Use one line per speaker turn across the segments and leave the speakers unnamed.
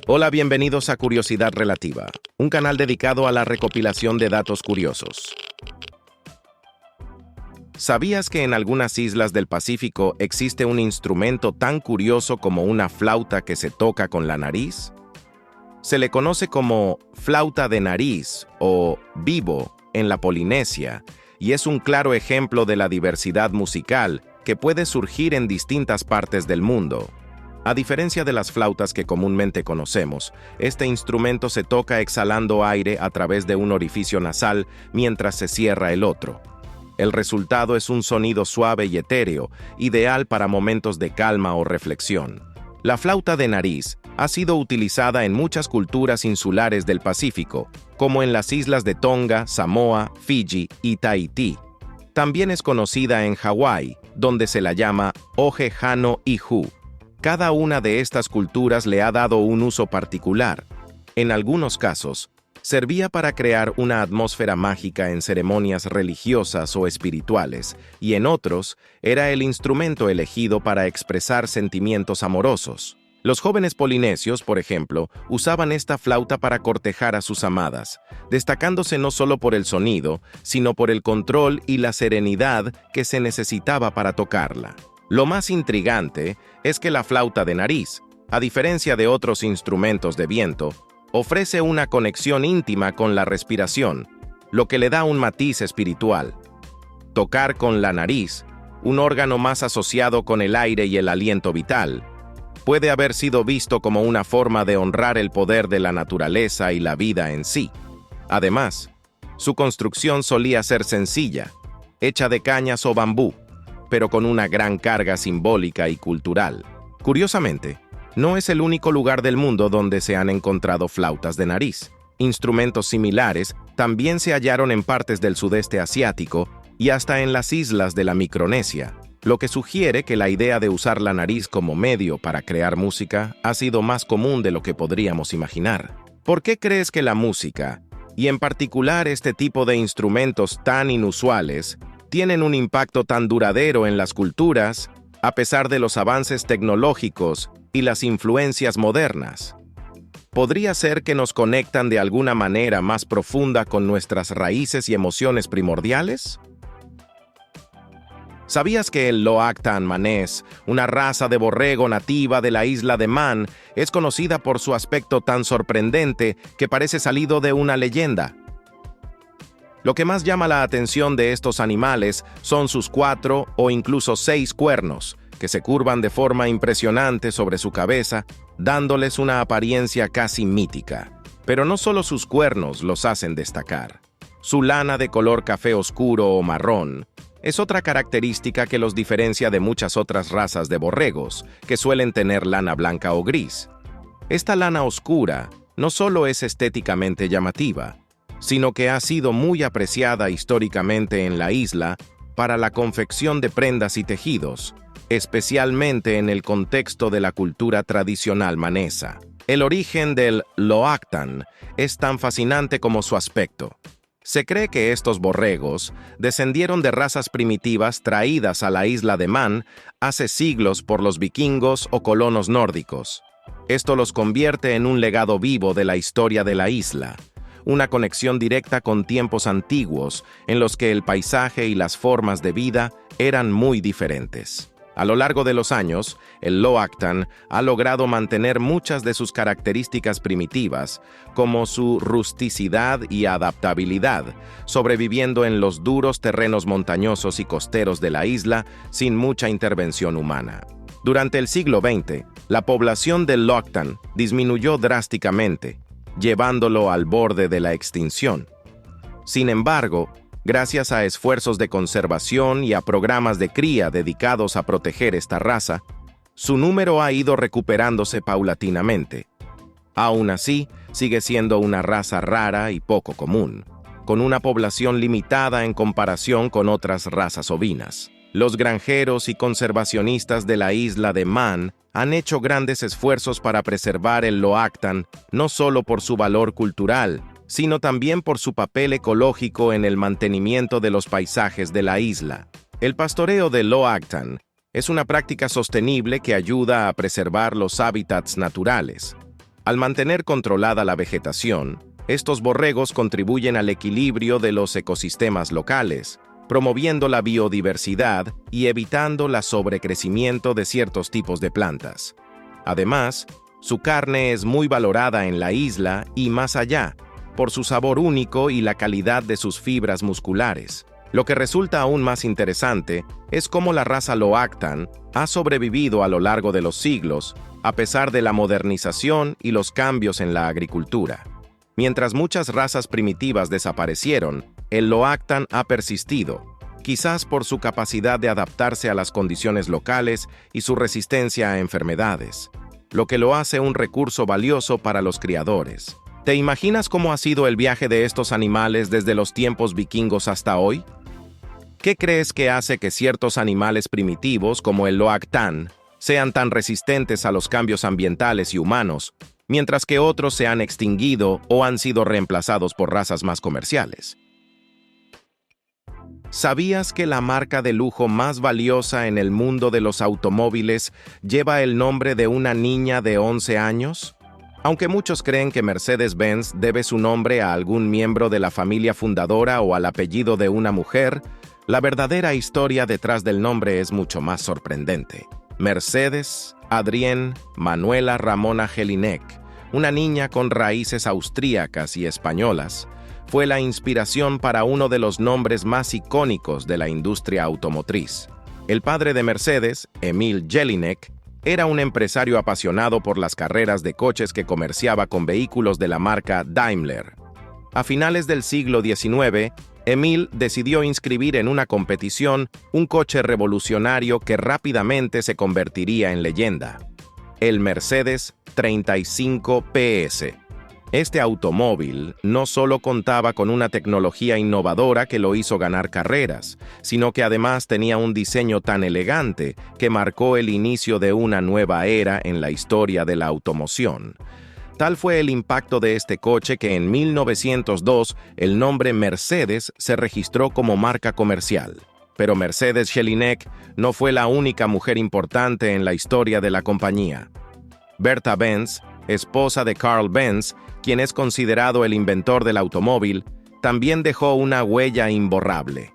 Hola, bienvenidos a Curiosidad Relativa, un canal dedicado a la recopilación de datos curiosos. ¿Sabías que en algunas islas del Pacífico existe un instrumento tan curioso como una flauta que se toca con la nariz? Se le conoce como flauta de nariz o bibo en la Polinesia, y es un claro ejemplo de la diversidad musical que puede surgir en distintas partes del mundo. A diferencia de las flautas que comúnmente conocemos, este instrumento se toca exhalando aire a través de un orificio nasal mientras se cierra el otro. El resultado es un sonido suave y etéreo, ideal para momentos de calma o reflexión. La flauta de nariz ha sido utilizada en muchas culturas insulares del Pacífico, como en las islas de Tonga, Samoa, Fiji y Tahití. También es conocida en Hawái, donde se la llama ohe hano ihu. Cada una de estas culturas le ha dado un uso particular. En algunos casos, servía para crear una atmósfera mágica en ceremonias religiosas o espirituales, y en otros, era el instrumento elegido para expresar sentimientos amorosos. Los jóvenes polinesios, por ejemplo, usaban esta flauta para cortejar a sus amadas, destacándose no solo por el sonido, sino por el control y la serenidad que se necesitaba para tocarla. Lo más intrigante es que la flauta de nariz, a diferencia de otros instrumentos de viento, ofrece una conexión íntima con la respiración, lo que le da un matiz espiritual. Tocar con la nariz, un órgano más asociado con el aire y el aliento vital, puede haber sido visto como una forma de honrar el poder de la naturaleza y la vida en sí. Además, su construcción solía ser sencilla, hecha de cañas o bambú, pero con una gran carga simbólica y cultural. Curiosamente, no es el único lugar del mundo donde se han encontrado flautas de nariz. Instrumentos similares también se hallaron en partes del sudeste asiático y hasta en las islas de la Micronesia, lo que sugiere que la idea de usar la nariz como medio para crear música ha sido más común de lo que podríamos imaginar. ¿Por qué crees que la música, y en particular este tipo de instrumentos tan inusuales, tienen un impacto tan duradero en las culturas, a pesar de los avances tecnológicos y las influencias modernas? ¿Podría ser que nos conectan de alguna manera más profunda con nuestras raíces y emociones primordiales? ¿Sabías que el Loactan manés, una raza de borrego nativa de la isla de Man, es conocida por su aspecto tan sorprendente que parece salido de una leyenda? Lo que más llama la atención de estos animales son sus 4 o incluso 6 cuernos, que se curvan de forma impresionante sobre su cabeza, dándoles una apariencia casi mítica. Pero no solo sus cuernos los hacen destacar. Su lana de color café oscuro o marrón es otra característica que los diferencia de muchas otras razas de borregos, que suelen tener lana blanca o gris. Esta lana oscura no solo es estéticamente llamativa, sino que ha sido muy apreciada históricamente en la isla para la confección de prendas y tejidos, especialmente en el contexto de la cultura tradicional manesa. El origen del Loactan es tan fascinante como su aspecto. Se cree que estos borregos descendieron de razas primitivas traídas a la isla de Man hace siglos por los vikingos o colonos nórdicos. Esto los convierte en un legado vivo de la historia de la isla, una conexión directa con tiempos antiguos en los que el paisaje y las formas de vida eran muy diferentes. A lo largo de los años, el Loactan ha logrado mantener muchas de sus características primitivas, como su rusticidad y adaptabilidad, sobreviviendo en los duros terrenos montañosos y costeros de la isla sin mucha intervención humana. Durante el siglo XX, la población del Loactan disminuyó drásticamente, llevándolo al borde de la extinción. Sin embargo, gracias a esfuerzos de conservación y a programas de cría dedicados a proteger esta raza, su número ha ido recuperándose paulatinamente. Aún así, sigue siendo una raza rara y poco común, con una población limitada en comparación con otras razas ovinas. Los granjeros y conservacionistas de la isla de Man han hecho grandes esfuerzos para preservar el Loactan, no solo por su valor cultural, sino también por su papel ecológico en el mantenimiento de los paisajes de la isla. El pastoreo del Loactan es una práctica sostenible que ayuda a preservar los hábitats naturales. Al mantener controlada la vegetación, estos borregos contribuyen al equilibrio de los ecosistemas locales, promoviendo la biodiversidad y evitando el sobrecrecimiento de ciertos tipos de plantas. Además, su carne es muy valorada en la isla y más allá, por su sabor único y la calidad de sus fibras musculares. Lo que resulta aún más interesante es cómo la raza Loactan ha sobrevivido a lo largo de los siglos, a pesar de la modernización y los cambios en la agricultura. Mientras muchas razas primitivas desaparecieron, el Loactan ha persistido, quizás por su capacidad de adaptarse a las condiciones locales y su resistencia a enfermedades, lo que lo hace un recurso valioso para los criadores. ¿Te imaginas cómo ha sido el viaje de estos animales desde los tiempos vikingos hasta hoy? ¿Qué crees que hace que ciertos animales primitivos, como el Loactan, sean tan resistentes a los cambios ambientales y humanos, mientras que otros se han extinguido o han sido reemplazados por razas más comerciales? ¿Sabías que la marca de lujo más valiosa en el mundo de los automóviles lleva el nombre de una niña de 11 años? Aunque muchos creen que Mercedes-Benz debe su nombre a algún miembro de la familia fundadora o al apellido de una mujer, la verdadera historia detrás del nombre es mucho más sorprendente. Mercedes Adrienne Manuela Ramona Jelinek, una niña con raíces austríacas y españolas, fue la inspiración para uno de los nombres más icónicos de la industria automotriz. El padre de Mercedes, Emil Jelinek, era un empresario apasionado por las carreras de coches que comerciaba con vehículos de la marca Daimler. A finales del siglo XIX, Emil decidió inscribir en una competición un coche revolucionario que rápidamente se convertiría en leyenda: el Mercedes 35 PS. Este automóvil no solo contaba con una tecnología innovadora que lo hizo ganar carreras, sino que además tenía un diseño tan elegante que marcó el inicio de una nueva era en la historia de la automoción. Tal fue el impacto de este coche que en 1902 el nombre Mercedes se registró como marca comercial. Pero Mercedes Jelinek no fue la única mujer importante en la historia de la compañía. Bertha Benz, esposa de Carl Benz, quien es considerado el inventor del automóvil, también dejó una huella imborrable.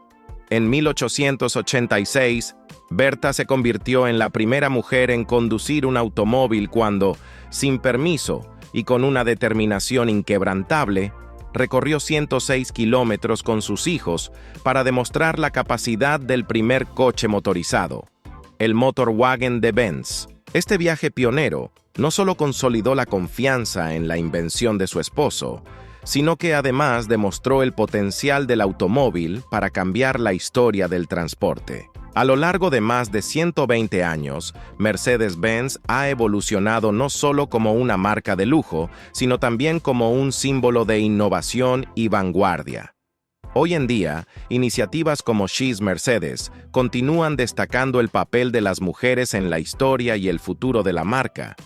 En 1886, Bertha se convirtió en la primera mujer en conducir un automóvil cuando, sin permiso y con una determinación inquebrantable, recorrió 106 kilómetros con sus hijos para demostrar la capacidad del primer coche motorizado, el Motorwagen de Benz. Este viaje pionero no solo consolidó la confianza en la invención de su esposo, sino que además demostró el potencial del automóvil para cambiar la historia del transporte. A lo largo de más de 120 años, Mercedes-Benz ha evolucionado no solo como una marca de lujo, sino también como un símbolo de innovación y vanguardia. Hoy en día, iniciativas como She's Mercedes continúan destacando el papel de las mujeres en la historia y el futuro de la marca,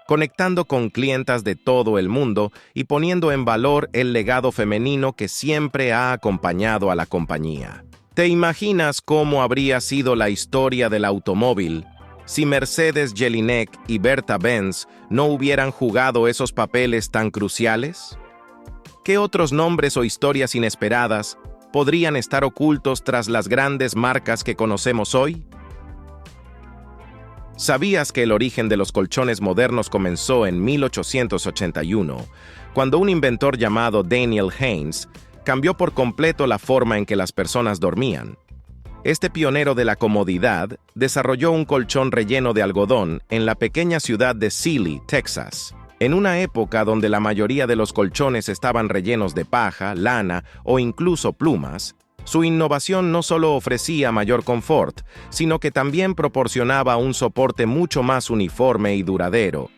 conectando con clientas de todo el mundo y poniendo en valor el legado femenino que siempre ha acompañado a la compañía. ¿Te imaginas cómo habría sido la historia del automóvil si Mercedes Jelinek y Bertha Benz no hubieran jugado esos papeles tan cruciales? ¿Qué otros nombres o historias inesperadas podrían estar ocultos tras las grandes marcas que conocemos hoy? ¿Sabías que el origen de los colchones modernos comenzó en 1881, cuando un inventor llamado Daniel Haynes cambió por completo la forma en que las personas dormían? Este pionero de la comodidad desarrolló un colchón relleno de algodón en la pequeña ciudad de Sealy, Texas. En una época donde la mayoría de los colchones estaban rellenos de paja, lana o incluso plumas, su innovación no solo ofrecía mayor confort, sino que también proporcionaba un soporte mucho más uniforme y duradero,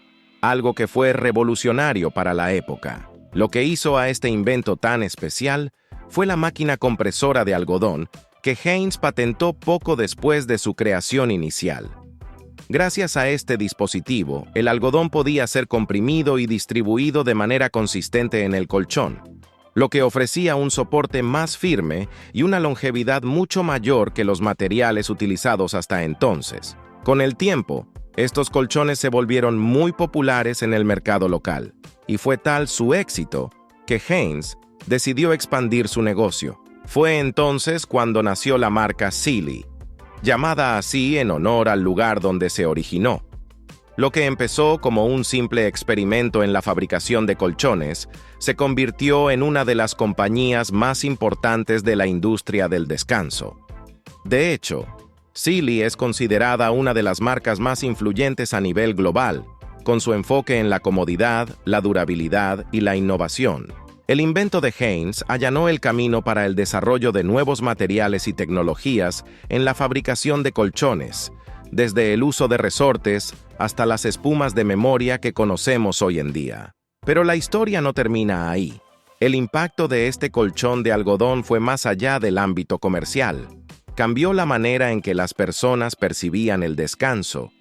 algo que fue revolucionario para la época. Lo que hizo a este invento tan especial fue la máquina compresora de algodón que Haynes patentó poco después de su creación inicial. Gracias a este dispositivo, el algodón podía ser comprimido y distribuido de manera consistente en el colchón, lo que ofrecía un soporte más firme y una longevidad mucho mayor que los materiales utilizados hasta entonces. Con el tiempo, Estos colchones se volvieron muy populares en el mercado local, y fue tal su éxito que Heinz decidió expandir su negocio. Fue entonces cuando nació la marca Sealy, llamada así en honor al lugar donde se originó. Lo que empezó como un simple experimento en la fabricación de colchones, se convirtió en una de las compañías más importantes de la industria del descanso. De hecho, Sealy es considerada una de las marcas más influyentes a nivel global, con su enfoque en la comodidad, la durabilidad y la innovación. El invento de Heinz allanó el camino para el desarrollo de nuevos materiales y tecnologías en la fabricación de colchones, desde el uso de resortes hasta las espumas de memoria que conocemos hoy en día. Pero la historia no termina ahí. El impacto de este colchón de algodón fue más allá del ámbito comercial. Cambió la manera en que las personas percibían el descanso.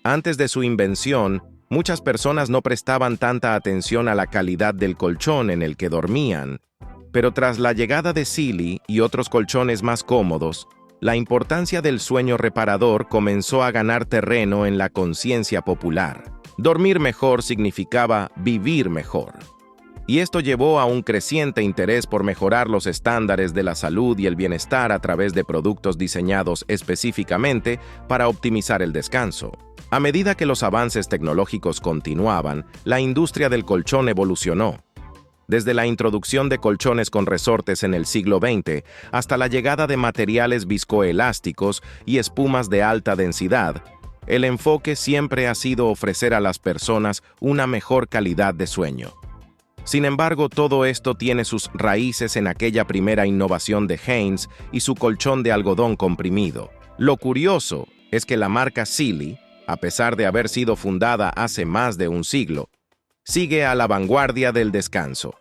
Antes de su invención, muchas personas no prestaban tanta atención a la calidad del colchón en el que dormían, pero tras la llegada de Sealy y otros colchones más cómodos, la importancia del sueño reparador comenzó a ganar terreno en la conciencia popular. Dormir mejor significaba vivir mejor. Y esto llevó a un creciente interés por mejorar los estándares de la salud y el bienestar a través de productos diseñados específicamente para optimizar el descanso. A medida que los avances tecnológicos continuaban, la industria del colchón evolucionó. Desde la introducción de colchones con resortes en el siglo XX hasta la llegada de materiales viscoelásticos y espumas de alta densidad, el enfoque siempre ha sido ofrecer a las personas una mejor calidad de sueño. Sin embargo, todo esto tiene sus raíces en aquella primera innovación de Heinz y su colchón de algodón comprimido. Lo curioso es que la marca Sealy, a pesar de haber sido fundada hace más de un siglo, sigue a la vanguardia del descanso.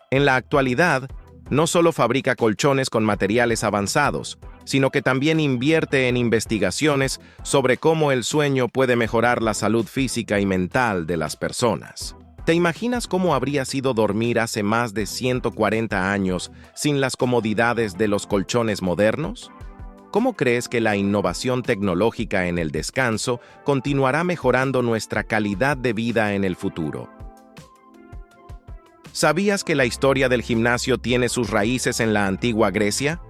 En la actualidad, no solo fabrica colchones con materiales avanzados, sino que también invierte en investigaciones sobre cómo el sueño puede mejorar la salud física y mental de las personas. ¿Te imaginas cómo habría sido dormir hace más de 140 años sin las comodidades de los colchones modernos? ¿Cómo crees que la innovación tecnológica en el descanso continuará mejorando nuestra calidad de vida en el futuro? ¿Sabías que la historia del gimnasio tiene sus raíces en la antigua Grecia?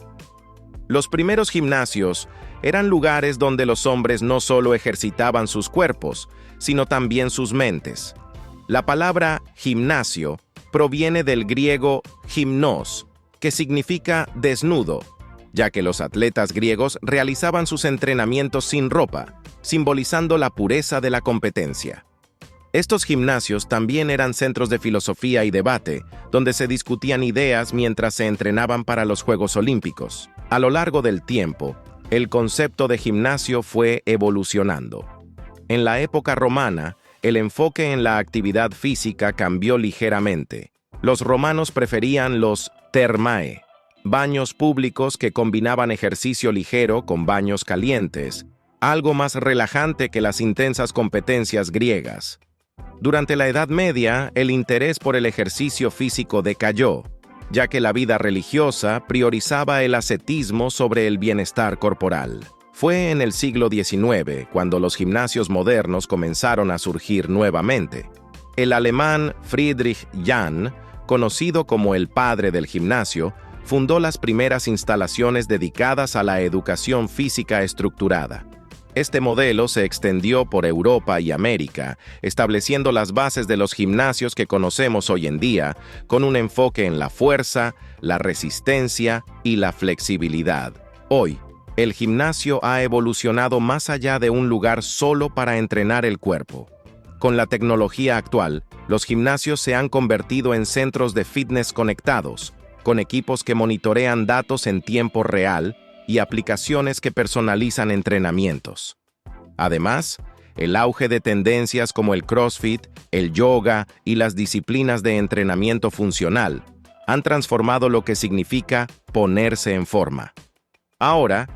Los primeros gimnasios eran lugares donde los hombres no solo ejercitaban sus cuerpos, sino también sus mentes. La palabra gimnasio proviene del griego gimnos, que significa desnudo, ya que los atletas griegos realizaban sus entrenamientos sin ropa, simbolizando la pureza de la competencia. Estos gimnasios también eran centros de filosofía y debate, donde se discutían ideas mientras se entrenaban para los Juegos Olímpicos. A lo largo del tiempo, el concepto de gimnasio fue evolucionando. En la época romana, el enfoque en la actividad física cambió ligeramente. Los romanos preferían los thermae, baños públicos que combinaban ejercicio ligero con baños calientes, algo más relajante que las intensas competencias griegas. Durante la Edad Media, el interés por el ejercicio físico decayó, ya que la vida religiosa priorizaba el ascetismo sobre el bienestar corporal. Fue en el siglo XIX cuando los gimnasios modernos comenzaron a surgir nuevamente. El alemán Friedrich Jahn, conocido como el padre del gimnasio, fundó las primeras instalaciones dedicadas a la educación física estructurada. Este modelo se extendió por Europa y América, estableciendo las bases de los gimnasios que conocemos hoy en día, con un enfoque en la fuerza, la resistencia y la flexibilidad. Hoy, el gimnasio ha evolucionado más allá de un lugar solo para entrenar el cuerpo. Con la tecnología actual, los gimnasios se han convertido en centros de fitness conectados, con equipos que monitorean datos en tiempo real y aplicaciones que personalizan entrenamientos. Además, el auge de tendencias como el CrossFit, el yoga y las disciplinas de entrenamiento funcional han transformado lo que significa ponerse en forma. Ahora,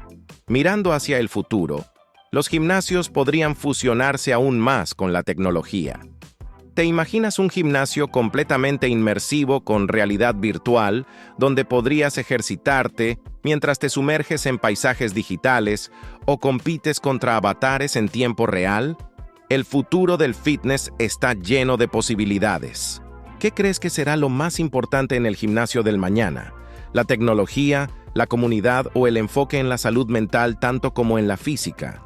mirando hacia el futuro, los gimnasios podrían fusionarse aún más con la tecnología. ¿Te imaginas un gimnasio completamente inmersivo con realidad virtual, donde podrías ejercitarte mientras te sumerges en paisajes digitales o compites contra avatares en tiempo real? El futuro del fitness está lleno de posibilidades. ¿Qué crees que será lo más importante en el gimnasio del mañana? ¿La tecnología, la comunidad o el enfoque en la salud mental tanto como en la física?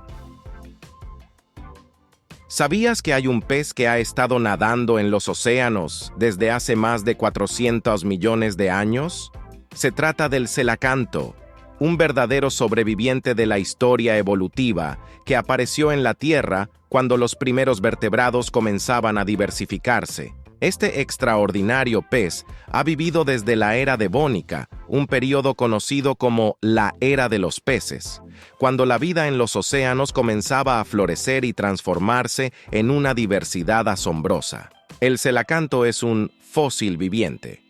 ¿Sabías que hay un pez que ha estado nadando en los océanos desde hace más de 400 millones de años? Se trata del celacanto, un verdadero sobreviviente de la historia evolutiva que apareció en la Tierra cuando los primeros vertebrados comenzaban a diversificarse. Este extraordinario pez ha vivido desde la era devónica, un período conocido como la Era de los Peces, cuando la vida en los océanos comenzaba a florecer y transformarse en una diversidad asombrosa. El celacanto es un fósil viviente,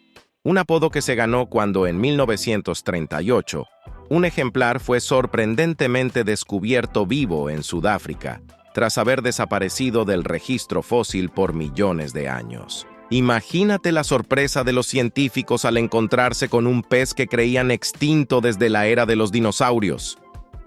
un apodo que se ganó cuando en 1938 un ejemplar fue sorprendentemente descubierto vivo en Sudáfrica, tras haber desaparecido del registro fósil por millones de años. Imagínate la sorpresa de los científicos al encontrarse con un pez que creían extinto desde la era de los dinosaurios.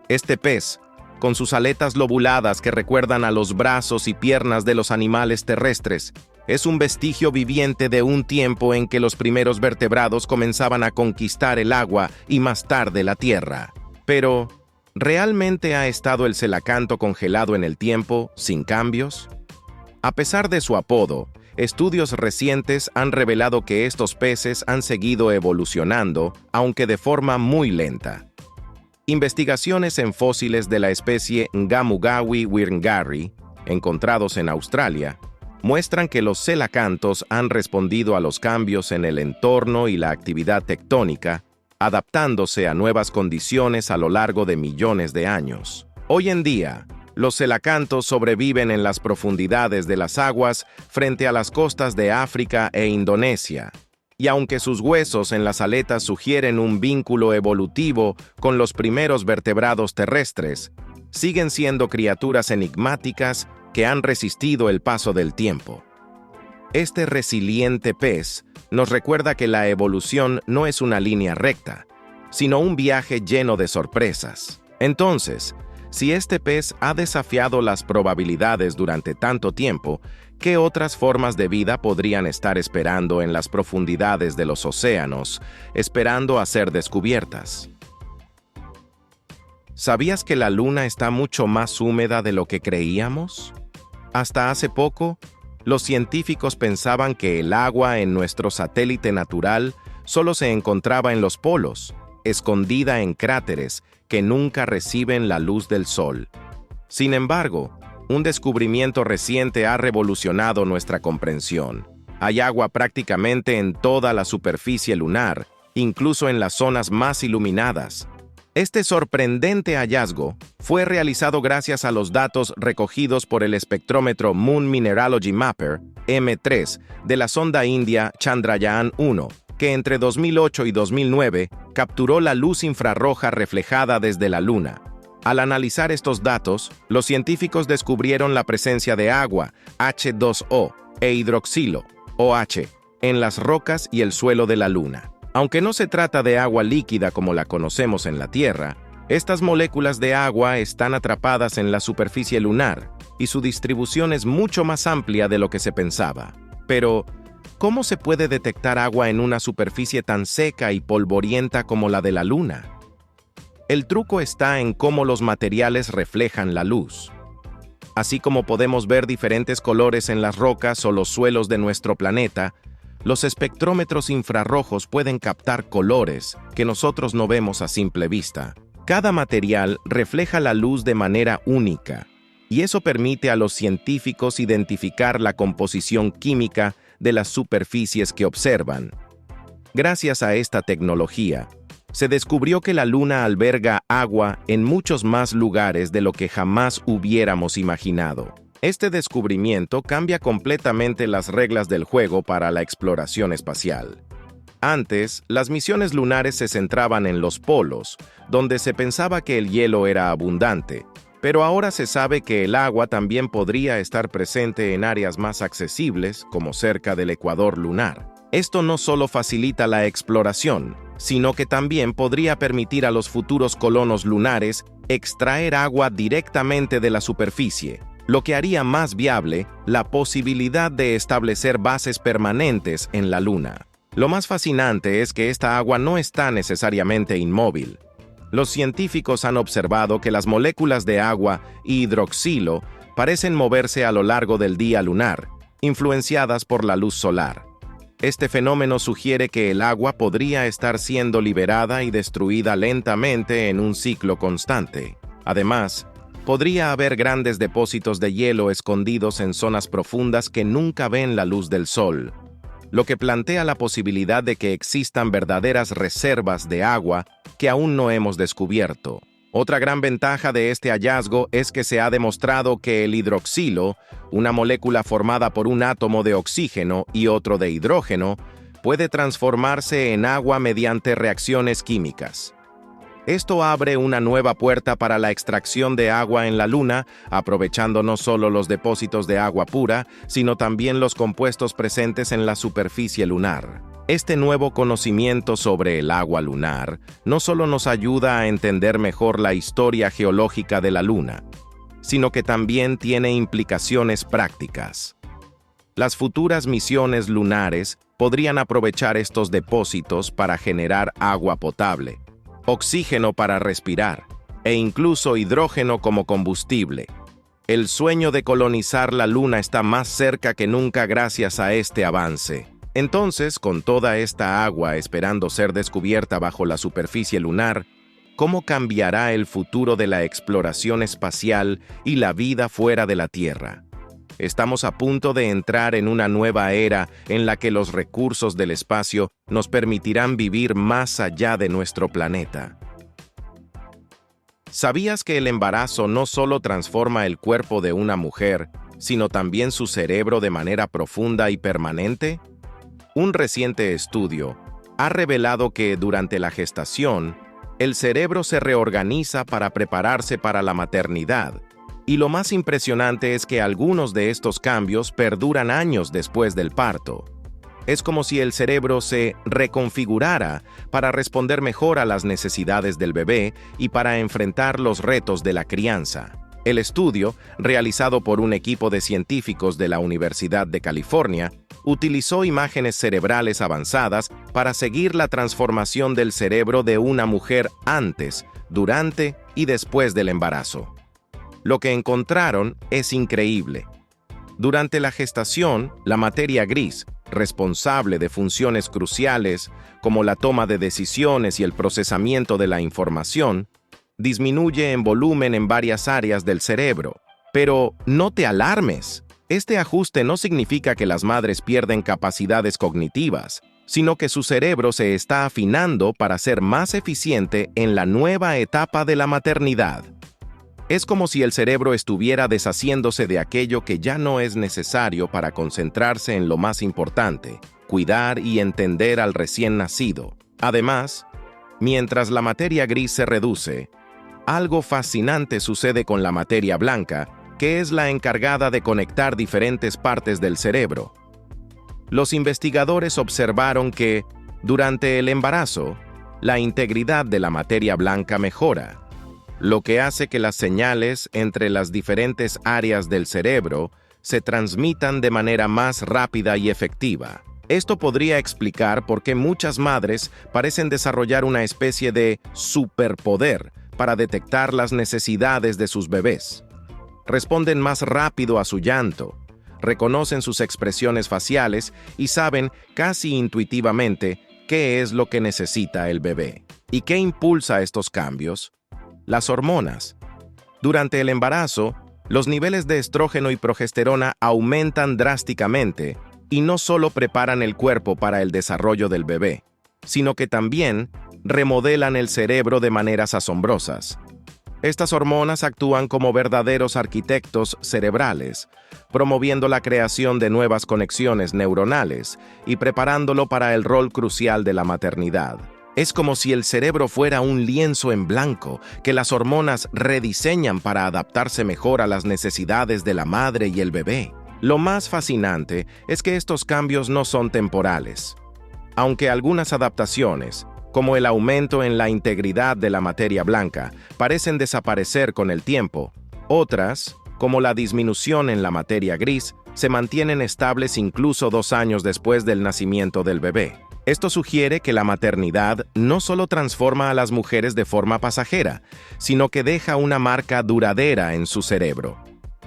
Este pez, con sus aletas lobuladas que recuerdan a los brazos y piernas de los animales terrestres, es un vestigio viviente de un tiempo en que los primeros vertebrados comenzaban a conquistar el agua y más tarde la tierra. Pero, ¿realmente ha estado el celacanto congelado en el tiempo, sin cambios? A pesar de su apodo, estudios recientes han revelado que estos peces han seguido evolucionando, aunque de forma muy lenta. Investigaciones en fósiles de la especie Ngamugawi wirngari, encontrados en Australia, muestran que los celacantos han respondido a los cambios en el entorno y la actividad tectónica, adaptándose a nuevas condiciones a lo largo de millones de años. Hoy en día, los celacantos sobreviven en las profundidades de las aguas frente a las costas de África e Indonesia, y aunque sus huesos en las aletas sugieren un vínculo evolutivo con los primeros vertebrados terrestres, siguen siendo criaturas enigmáticas que han resistido el paso del tiempo. Este resiliente pez nos recuerda que la evolución no es una línea recta, sino un viaje lleno de sorpresas. Entonces, si este pez ha desafiado las probabilidades durante tanto tiempo, ¿qué otras formas de vida podrían estar esperando en las profundidades de los océanos, esperando a ser descubiertas? ¿Sabías que la Luna está mucho más húmeda de lo que creíamos? Hasta hace poco, los científicos pensaban que el agua en nuestro satélite natural solo se encontraba en los polos, escondida en cráteres que nunca reciben la luz del sol. Sin embargo, un descubrimiento reciente ha revolucionado nuestra comprensión. Hay agua prácticamente en toda la superficie lunar, incluso en las zonas más iluminadas. Este sorprendente hallazgo fue realizado gracias a los datos recogidos por el espectrómetro Moon Mineralogy Mapper, M3, de la sonda india Chandrayaan-1, que entre 2008 y 2009 capturó la luz infrarroja reflejada desde la Luna. Al analizar estos datos, los científicos descubrieron la presencia de agua, H2O, e hidroxilo, OH, en las rocas y el suelo de la Luna. Aunque no se trata de agua líquida como la conocemos en la Tierra, estas moléculas de agua están atrapadas en la superficie lunar y su distribución es mucho más amplia de lo que se pensaba. Pero, ¿cómo se puede detectar agua en una superficie tan seca y polvorienta como la de la Luna? El truco está en cómo los materiales reflejan la luz. Así como podemos ver diferentes colores en las rocas o los suelos de nuestro planeta, los espectrómetros infrarrojos pueden captar colores que nosotros no vemos a simple vista. Cada material refleja la luz de manera única, y eso permite a los científicos identificar la composición química de las superficies que observan. Gracias a esta tecnología, se descubrió que la Luna alberga agua en muchos más lugares de lo que jamás hubiéramos imaginado. Este descubrimiento cambia completamente las reglas del juego para la exploración espacial. Antes, las misiones lunares se centraban en los polos, donde se pensaba que el hielo era abundante, pero ahora se sabe que el agua también podría estar presente en áreas más accesibles, como cerca del ecuador lunar. Esto no solo facilita la exploración, sino que también podría permitir a los futuros colonos lunares extraer agua directamente de la superficie, lo que haría más viable la posibilidad de establecer bases permanentes en la Luna. Lo más fascinante es que esta agua no está necesariamente inmóvil. Los científicos han observado que las moléculas de agua y hidroxilo parecen moverse a lo largo del día lunar, influenciadas por la luz solar. Este fenómeno sugiere que el agua podría estar siendo liberada y destruida lentamente en un ciclo constante. Además, podría haber grandes depósitos de hielo escondidos en zonas profundas que nunca ven la luz del sol, lo que plantea la posibilidad de que existan verdaderas reservas de agua que aún no hemos descubierto. Otra gran ventaja de este hallazgo es que se ha demostrado que el hidroxilo, una molécula formada por un átomo de oxígeno y otro de hidrógeno, puede transformarse en agua mediante reacciones químicas. Esto abre una nueva puerta para la extracción de agua en la Luna, aprovechando no solo los depósitos de agua pura, sino también los compuestos presentes en la superficie lunar. Este nuevo conocimiento sobre el agua lunar no solo nos ayuda a entender mejor la historia geológica de la Luna, sino que también tiene implicaciones prácticas. Las futuras misiones lunares podrían aprovechar estos depósitos para generar agua potable, oxígeno para respirar e incluso hidrógeno como combustible. El sueño de colonizar la Luna está más cerca que nunca gracias a este avance. Entonces, con toda esta agua esperando ser descubierta bajo la superficie lunar, ¿cómo cambiará el futuro de la exploración espacial y la vida fuera de la Tierra? Estamos a punto de entrar en una nueva era en la que los recursos del espacio nos permitirán vivir más allá de nuestro planeta. ¿Sabías que el embarazo no solo transforma el cuerpo de una mujer, sino también su cerebro de manera profunda y permanente? Un reciente estudio ha revelado que durante la gestación, el cerebro se reorganiza para prepararse para la maternidad, y lo más impresionante es que algunos de estos cambios perduran años después del parto. Es como si el cerebro se reconfigurara para responder mejor a las necesidades del bebé y para enfrentar los retos de la crianza. El estudio, realizado por un equipo de científicos de la Universidad de California, utilizó imágenes cerebrales avanzadas para seguir la transformación del cerebro de una mujer antes, durante y después del embarazo. Lo que encontraron es increíble. Durante la gestación, la materia gris, responsable de funciones cruciales como la toma de decisiones y el procesamiento de la información, disminuye en volumen en varias áreas del cerebro. Pero no te alarmes. Este ajuste no significa que las madres pierden capacidades cognitivas, sino que su cerebro se está afinando para ser más eficiente en la nueva etapa de la maternidad. Es como si el cerebro estuviera deshaciéndose de aquello que ya no es necesario para concentrarse en lo más importante, cuidar y entender al recién nacido. Además, mientras la materia gris se reduce, algo fascinante sucede con la materia blanca, que es la encargada de conectar diferentes partes del cerebro. Los investigadores observaron que, durante el embarazo, la integridad de la materia blanca mejora, lo que hace que las señales entre las diferentes áreas del cerebro se transmitan de manera más rápida y efectiva. Esto podría explicar por qué muchas madres parecen desarrollar una especie de superpoder para detectar las necesidades de sus bebés. Responden más rápido a su llanto, reconocen sus expresiones faciales y saben casi intuitivamente qué es lo que necesita el bebé. ¿Y qué impulsa estos cambios? Las hormonas. Durante el embarazo, los niveles de estrógeno y progesterona aumentan drásticamente y no solo preparan el cuerpo para el desarrollo del bebé, sino que también remodelan el cerebro de maneras asombrosas. Estas hormonas actúan como verdaderos arquitectos cerebrales, promoviendo la creación de nuevas conexiones neuronales y preparándolo para el rol crucial de la maternidad. Es como si el cerebro fuera un lienzo en blanco que las hormonas rediseñan para adaptarse mejor a las necesidades de la madre y el bebé. Lo más fascinante es que estos cambios no son temporales. Aunque algunas adaptaciones, como el aumento en la integridad de la materia blanca, parecen desaparecer con el tiempo, otras, como la disminución en la materia gris, se mantienen estables incluso 2 años después del nacimiento del bebé. Esto sugiere que la maternidad no solo transforma a las mujeres de forma pasajera, sino que deja una marca duradera en su cerebro.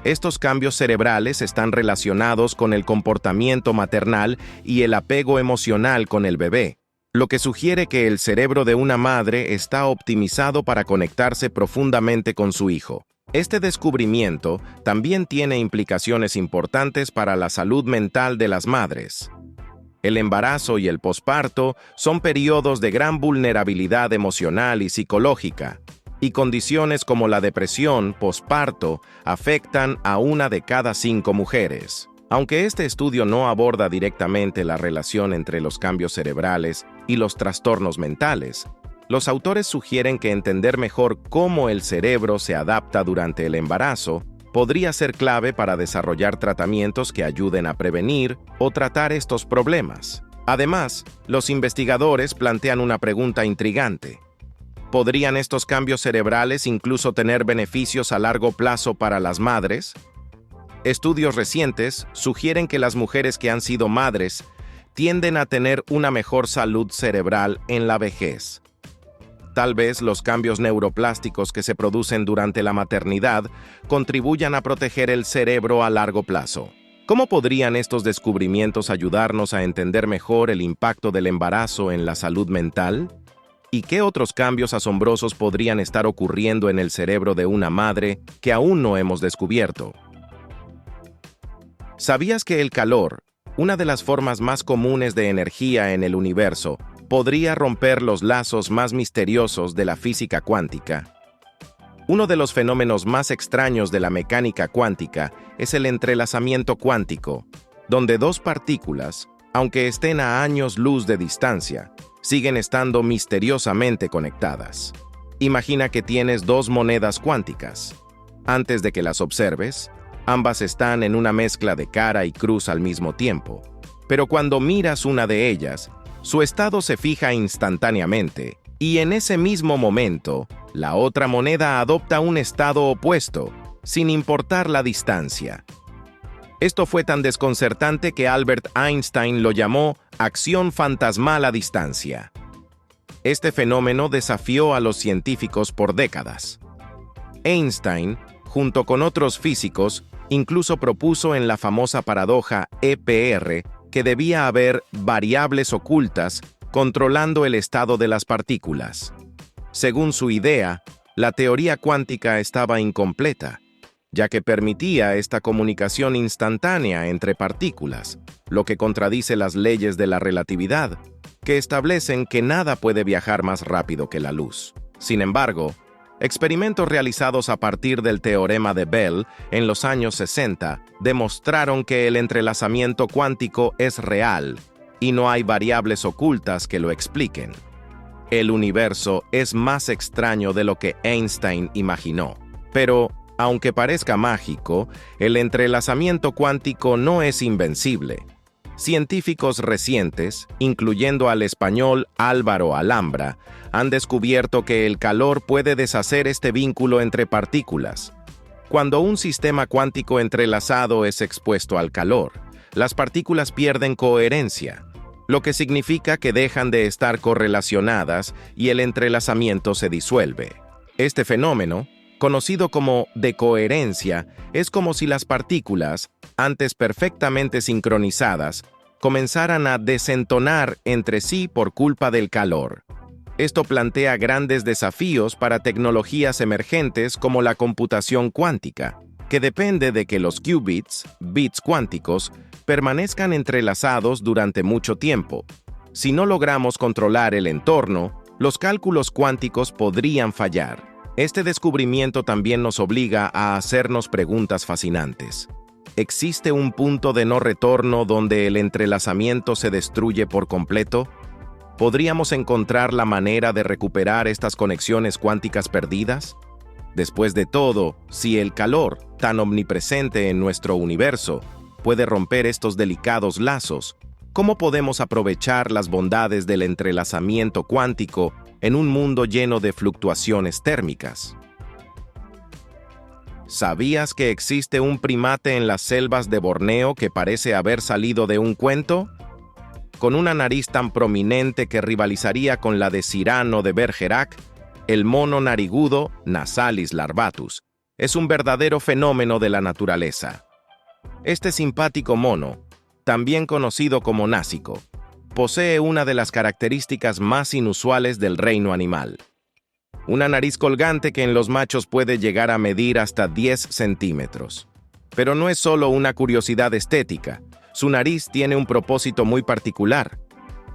Estos cambios cerebrales están relacionados con el comportamiento maternal y el apego emocional con el bebé, lo que sugiere que el cerebro de una madre está optimizado para conectarse profundamente con su hijo. Este descubrimiento también tiene implicaciones importantes para la salud mental de las madres. El embarazo y el posparto son periodos de gran vulnerabilidad emocional y psicológica, y condiciones como la depresión posparto afectan a 1 de cada 5 mujeres. Aunque este estudio no aborda directamente la relación entre los cambios cerebrales y los trastornos mentales, los autores sugieren que entender mejor cómo el cerebro se adapta durante el embarazo podría ser clave para desarrollar tratamientos que ayuden a prevenir o tratar estos problemas. Además, los investigadores plantean una pregunta intrigante. ¿Podrían estos cambios cerebrales incluso tener beneficios a largo plazo para las madres? Estudios recientes sugieren que las mujeres que han sido madres tienden a tener una mejor salud cerebral en la vejez. Tal vez los cambios neuroplásticos que se producen durante la maternidad contribuyan a proteger el cerebro a largo plazo. ¿Cómo podrían estos descubrimientos ayudarnos a entender mejor el impacto del embarazo en la salud mental? ¿Y qué otros cambios asombrosos podrían estar ocurriendo en el cerebro de una madre que aún no hemos descubierto? ¿Sabías que el calor, una de las formas más comunes de energía en el universo, podría romper los lazos más misteriosos de la física cuántica? Uno de los fenómenos más extraños de la mecánica cuántica es el entrelazamiento cuántico, donde 2 partículas, aunque estén a años luz de distancia, siguen estando misteriosamente conectadas. Imagina que tienes 2 monedas cuánticas. Antes de que las observes, ambas están en una mezcla de cara y cruz al mismo tiempo. Pero cuando miras una de ellas, su estado se fija instantáneamente, y en ese mismo momento, la otra moneda adopta un estado opuesto, sin importar la distancia. Esto fue tan desconcertante que Albert Einstein lo llamó acción fantasmal a distancia. Este fenómeno desafió a los científicos por décadas. Einstein, junto con otros físicos, incluso propuso en la famosa paradoja EPR que debía haber variables ocultas controlando el estado de las partículas. Según su idea, la teoría cuántica estaba incompleta, ya que permitía esta comunicación instantánea entre partículas, lo que contradice las leyes de la relatividad, que establecen que nada puede viajar más rápido que la luz. Sin embargo, experimentos realizados a partir del teorema de Bell en los años 60 demostraron que el entrelazamiento cuántico es real y no hay variables ocultas que lo expliquen. El universo es más extraño de lo que Einstein imaginó. Pero, aunque parezca mágico, el entrelazamiento cuántico no es invencible. Científicos recientes, incluyendo al español Álvaro Alhambra, han descubierto que el calor puede deshacer este vínculo entre partículas. Cuando un sistema cuántico entrelazado es expuesto al calor, las partículas pierden coherencia, lo que significa que dejan de estar correlacionadas y el entrelazamiento se disuelve. Este fenómeno, conocido como decoherencia, es como si las partículas, antes perfectamente sincronizadas, comenzaran a desentonar entre sí por culpa del calor. Esto plantea grandes desafíos para tecnologías emergentes como la computación cuántica, que depende de que los qubits, bits cuánticos, permanezcan entrelazados durante mucho tiempo. Si no logramos controlar el entorno, los cálculos cuánticos podrían fallar. Este descubrimiento también nos obliga a hacernos preguntas fascinantes. ¿Existe un punto de no retorno donde el entrelazamiento se destruye por completo? ¿Podríamos encontrar la manera de recuperar estas conexiones cuánticas perdidas? Después de todo, si el calor, tan omnipresente en nuestro universo, puede romper estos delicados lazos, ¿cómo podemos aprovechar las bondades del entrelazamiento cuántico en un mundo lleno de fluctuaciones térmicas? ¿Sabías que existe un primate en las selvas de Borneo que parece haber salido de un cuento? Con una nariz tan prominente que rivalizaría con la de Cyrano de Bergerac, el mono narigudo, Nasalis larvatus, es un verdadero fenómeno de la naturaleza. Este simpático mono, también conocido como násico, posee una de las características más inusuales del reino animal. Una nariz colgante que en los machos puede llegar a medir hasta 10 centímetros. Pero no es solo una curiosidad estética. Su nariz tiene un propósito muy particular.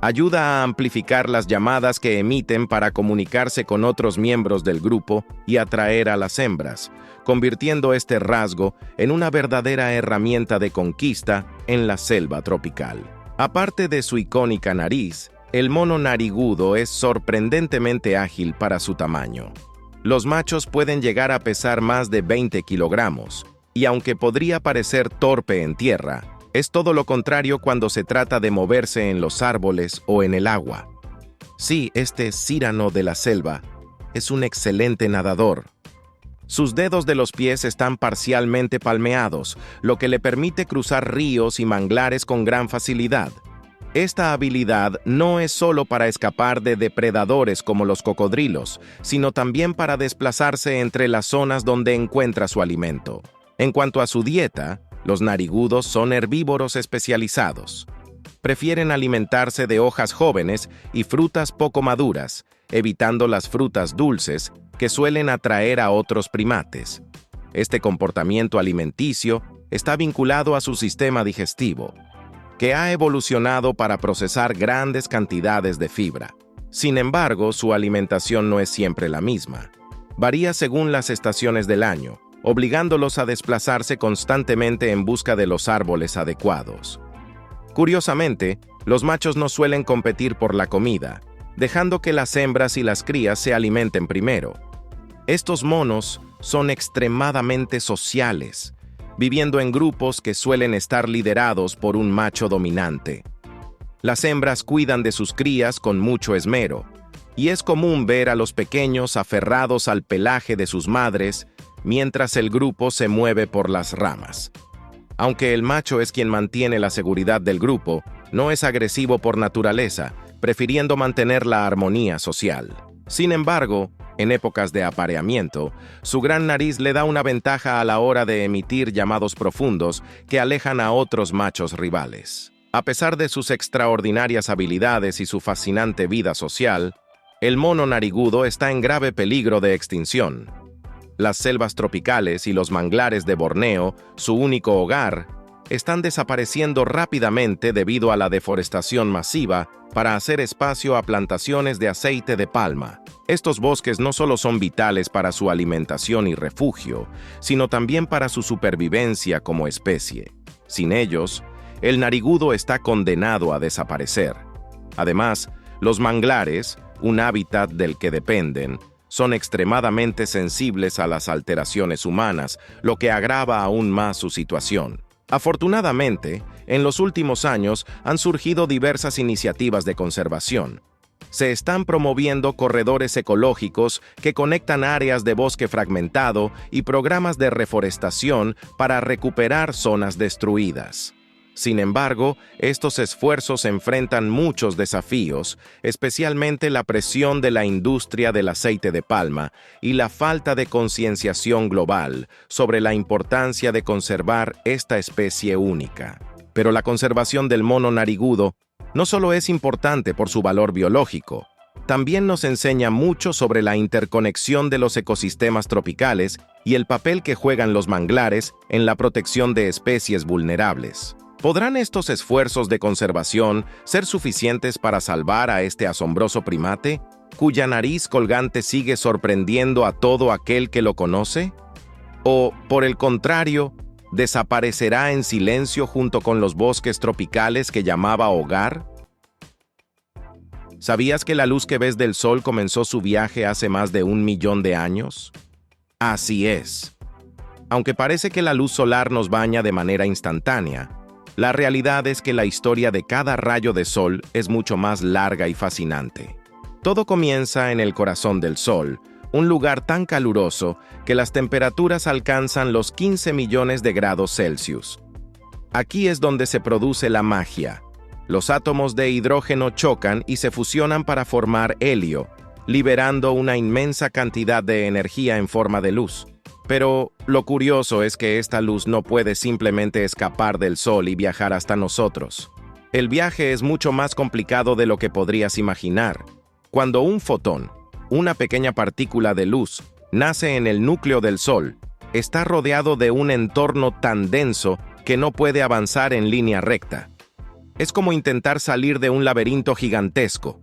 Ayuda a amplificar las llamadas que emiten para comunicarse con otros miembros del grupo y atraer a las hembras, convirtiendo este rasgo en una verdadera herramienta de conquista en la selva tropical. Aparte de su icónica nariz, el mono narigudo es sorprendentemente ágil para su tamaño. Los machos pueden llegar a pesar más de 20 kilogramos, y aunque podría parecer torpe en tierra, es todo lo contrario cuando se trata de moverse en los árboles o en el agua. Sí, este Cyrano de la selva es un excelente nadador. Sus dedos de los pies están parcialmente palmeados, lo que le permite cruzar ríos y manglares con gran facilidad. Esta habilidad no es solo para escapar de depredadores como los cocodrilos, sino también para desplazarse entre las zonas donde encuentra su alimento. En cuanto a su dieta, los narigudos son herbívoros especializados. Prefieren alimentarse de hojas jóvenes y frutas poco maduras, evitando las frutas dulces que suelen atraer a otros primates. Este comportamiento alimenticio está vinculado a su sistema digestivo, que ha evolucionado para procesar grandes cantidades de fibra. Sin embargo, su alimentación no es siempre la misma. Varía según las estaciones del año, obligándolos a desplazarse constantemente en busca de los árboles adecuados. Curiosamente, los machos no suelen competir por la comida, dejando que las hembras y las crías se alimenten primero. Estos monos son extremadamente sociales, viviendo en grupos que suelen estar liderados por un macho dominante. Las hembras cuidan de sus crías con mucho esmero, y es común ver a los pequeños aferrados al pelaje de sus madres mientras el grupo se mueve por las ramas. Aunque el macho es quien mantiene la seguridad del grupo, no es agresivo por naturaleza, prefiriendo mantener la armonía social. Sin embargo, en épocas de apareamiento, su gran nariz le da una ventaja a la hora de emitir llamados profundos que alejan a otros machos rivales. A pesar de sus extraordinarias habilidades y su fascinante vida social, el mono narigudo está en grave peligro de extinción. Las selvas tropicales y los manglares de Borneo, su único hogar, están desapareciendo rápidamente debido a la deforestación masiva para hacer espacio a plantaciones de aceite de palma. Estos bosques no solo son vitales para su alimentación y refugio, sino también para su supervivencia como especie. Sin ellos, el narigudo está condenado a desaparecer. Además, los manglares, un hábitat del que dependen, son extremadamente sensibles a las alteraciones humanas, lo que agrava aún más su situación. Afortunadamente, en los últimos años han surgido diversas iniciativas de conservación. Se están promoviendo corredores ecológicos que conectan áreas de bosque fragmentado y programas de reforestación para recuperar zonas destruidas. Sin embargo, estos esfuerzos enfrentan muchos desafíos, especialmente la presión de la industria del aceite de palma y la falta de concienciación global sobre la importancia de conservar esta especie única. Pero la conservación del mono narigudo no solo es importante por su valor biológico, también nos enseña mucho sobre la interconexión de los ecosistemas tropicales y el papel que juegan los manglares en la protección de especies vulnerables. ¿Podrán estos esfuerzos de conservación ser suficientes para salvar a este asombroso primate, cuya nariz colgante sigue sorprendiendo a todo aquel que lo conoce? ¿O, por el contrario, desaparecerá en silencio junto con los bosques tropicales que llamaba hogar? ¿Sabías que la luz que ves del sol comenzó su viaje hace más de 1 millón de años? Así es. Aunque parece que la luz solar nos baña de manera instantánea, la realidad es que la historia de cada rayo de sol es mucho más larga y fascinante. Todo comienza en el corazón del Sol, un lugar tan caluroso que las temperaturas alcanzan los 15 millones de grados Celsius. Aquí es donde se produce la magia. Los átomos de hidrógeno chocan y se fusionan para formar helio, liberando una inmensa cantidad de energía en forma de luz. Pero lo curioso es que esta luz no puede simplemente escapar del Sol y viajar hasta nosotros. El viaje es mucho más complicado de lo que podrías imaginar. Cuando un fotón, una pequeña partícula de luz, nace en el núcleo del Sol, está rodeado de un entorno tan denso que no puede avanzar en línea recta. Es como intentar salir de un laberinto gigantesco.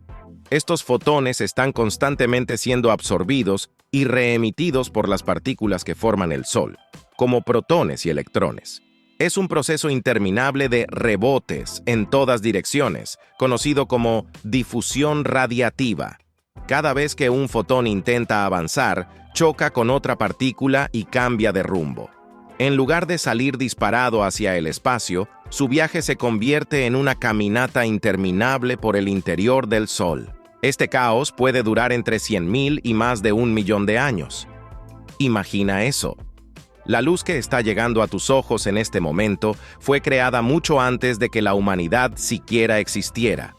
Estos fotones están constantemente siendo absorbidos y reemitidos por las partículas que forman el Sol, como protones y electrones. Es un proceso interminable de rebotes en todas direcciones, conocido como difusión radiativa. Cada vez que un fotón intenta avanzar, choca con otra partícula y cambia de rumbo. En lugar de salir disparado hacia el espacio, su viaje se convierte en una caminata interminable por el interior del Sol. Este caos puede durar entre 100.000 y más de 1.000.000 de años. Imagina eso. La luz que está llegando a tus ojos en este momento fue creada mucho antes de que la humanidad siquiera existiera.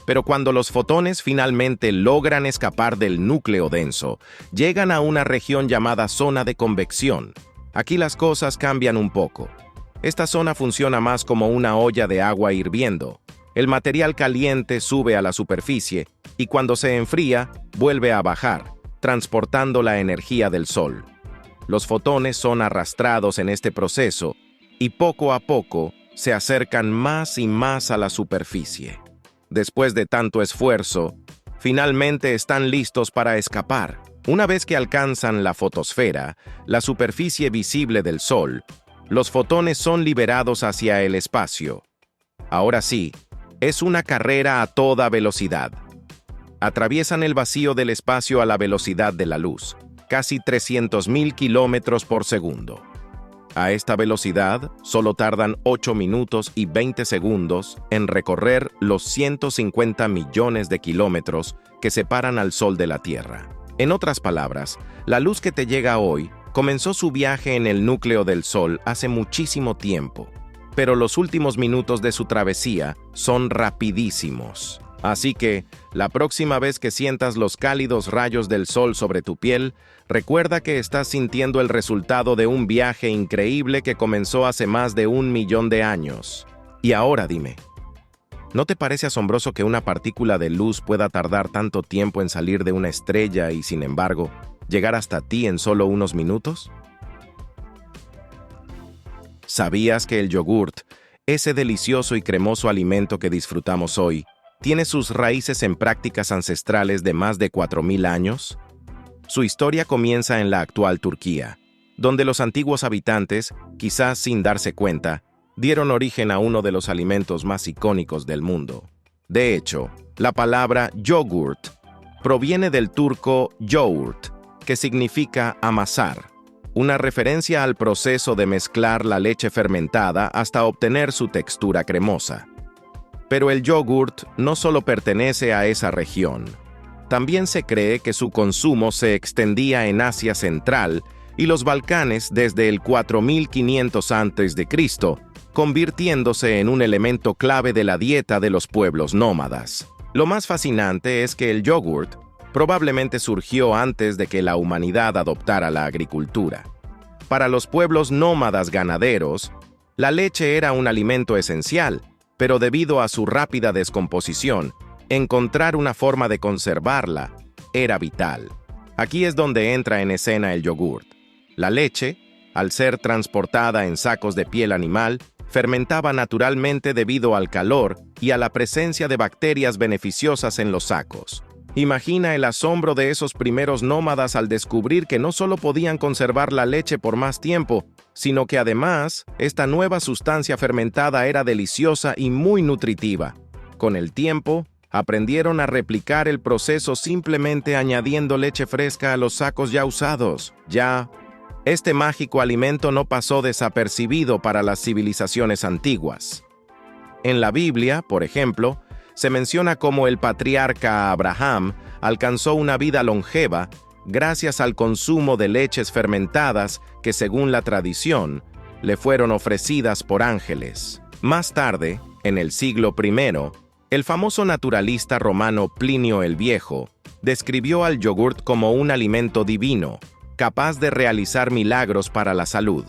Pero cuando los fotones finalmente logran escapar del núcleo denso, llegan a una región llamada zona de convección. Aquí las cosas cambian un poco. Esta zona funciona más como una olla de agua hirviendo. El material caliente sube a la superficie y cuando se enfría, vuelve a bajar, transportando la energía del Sol. Los fotones son arrastrados en este proceso y poco a poco se acercan más y más a la superficie. Después de tanto esfuerzo, finalmente están listos para escapar. Una vez que alcanzan la fotosfera, la superficie visible del Sol, los fotones son liberados hacia el espacio. Ahora sí, es una carrera a toda velocidad. Atraviesan el vacío del espacio a la velocidad de la luz, casi 300.000 kilómetros por segundo. A esta velocidad, solo tardan 8 minutos y 20 segundos en recorrer los 150 millones de kilómetros que separan al Sol de la Tierra. En otras palabras, la luz que te llega hoy comenzó su viaje en el núcleo del Sol hace muchísimo tiempo, pero los últimos minutos de su travesía son rapidísimos. Así que, la próxima vez que sientas los cálidos rayos del Sol sobre tu piel, recuerda que estás sintiendo el resultado de un viaje increíble que comenzó hace más de 1.000.000 de años. Y ahora dime, ¿no te parece asombroso que una partícula de luz pueda tardar tanto tiempo en salir de una estrella y, sin embargo, llegar hasta ti en solo unos minutos? ¿Sabías que el yogurt, ese delicioso y cremoso alimento que disfrutamos hoy, tiene sus raíces en prácticas ancestrales de más de 4.000 años? Su historia comienza en la actual Turquía, donde los antiguos habitantes, quizás sin darse cuenta, dieron origen a uno de los alimentos más icónicos del mundo. De hecho, la palabra yogurt proviene del turco yoğurt, que significa amasar, una referencia al proceso de mezclar la leche fermentada hasta obtener su textura cremosa. Pero el yogurt no solo pertenece a esa región. También se cree que su consumo se extendía en Asia Central y los Balcanes desde el 4500 a.C., convirtiéndose en un elemento clave de la dieta de los pueblos nómadas. Lo más fascinante es que el yogurt probablemente surgió antes de que la humanidad adoptara la agricultura. Para los pueblos nómadas ganaderos, la leche era un alimento esencial, pero debido a su rápida descomposición, encontrar una forma de conservarla era vital. Aquí es donde entra en escena el yogurt. La leche, al ser transportada en sacos de piel animal, fermentaba naturalmente debido al calor y a la presencia de bacterias beneficiosas en los sacos. Imagina el asombro de esos primeros nómadas al descubrir que no solo podían conservar la leche por más tiempo, sino que además, esta nueva sustancia fermentada era deliciosa y muy nutritiva. Con el tiempo, aprendieron a replicar el proceso simplemente añadiendo leche fresca a los sacos ya usados. Este mágico alimento no pasó desapercibido para las civilizaciones antiguas. En la Biblia, por ejemplo, se menciona cómo el patriarca Abraham alcanzó una vida longeva gracias al consumo de leches fermentadas que, según la tradición, le fueron ofrecidas por ángeles. Más tarde, en el siglo I, el famoso naturalista romano Plinio el Viejo describió al yogurt como un alimento divino, capaz de realizar milagros para la salud.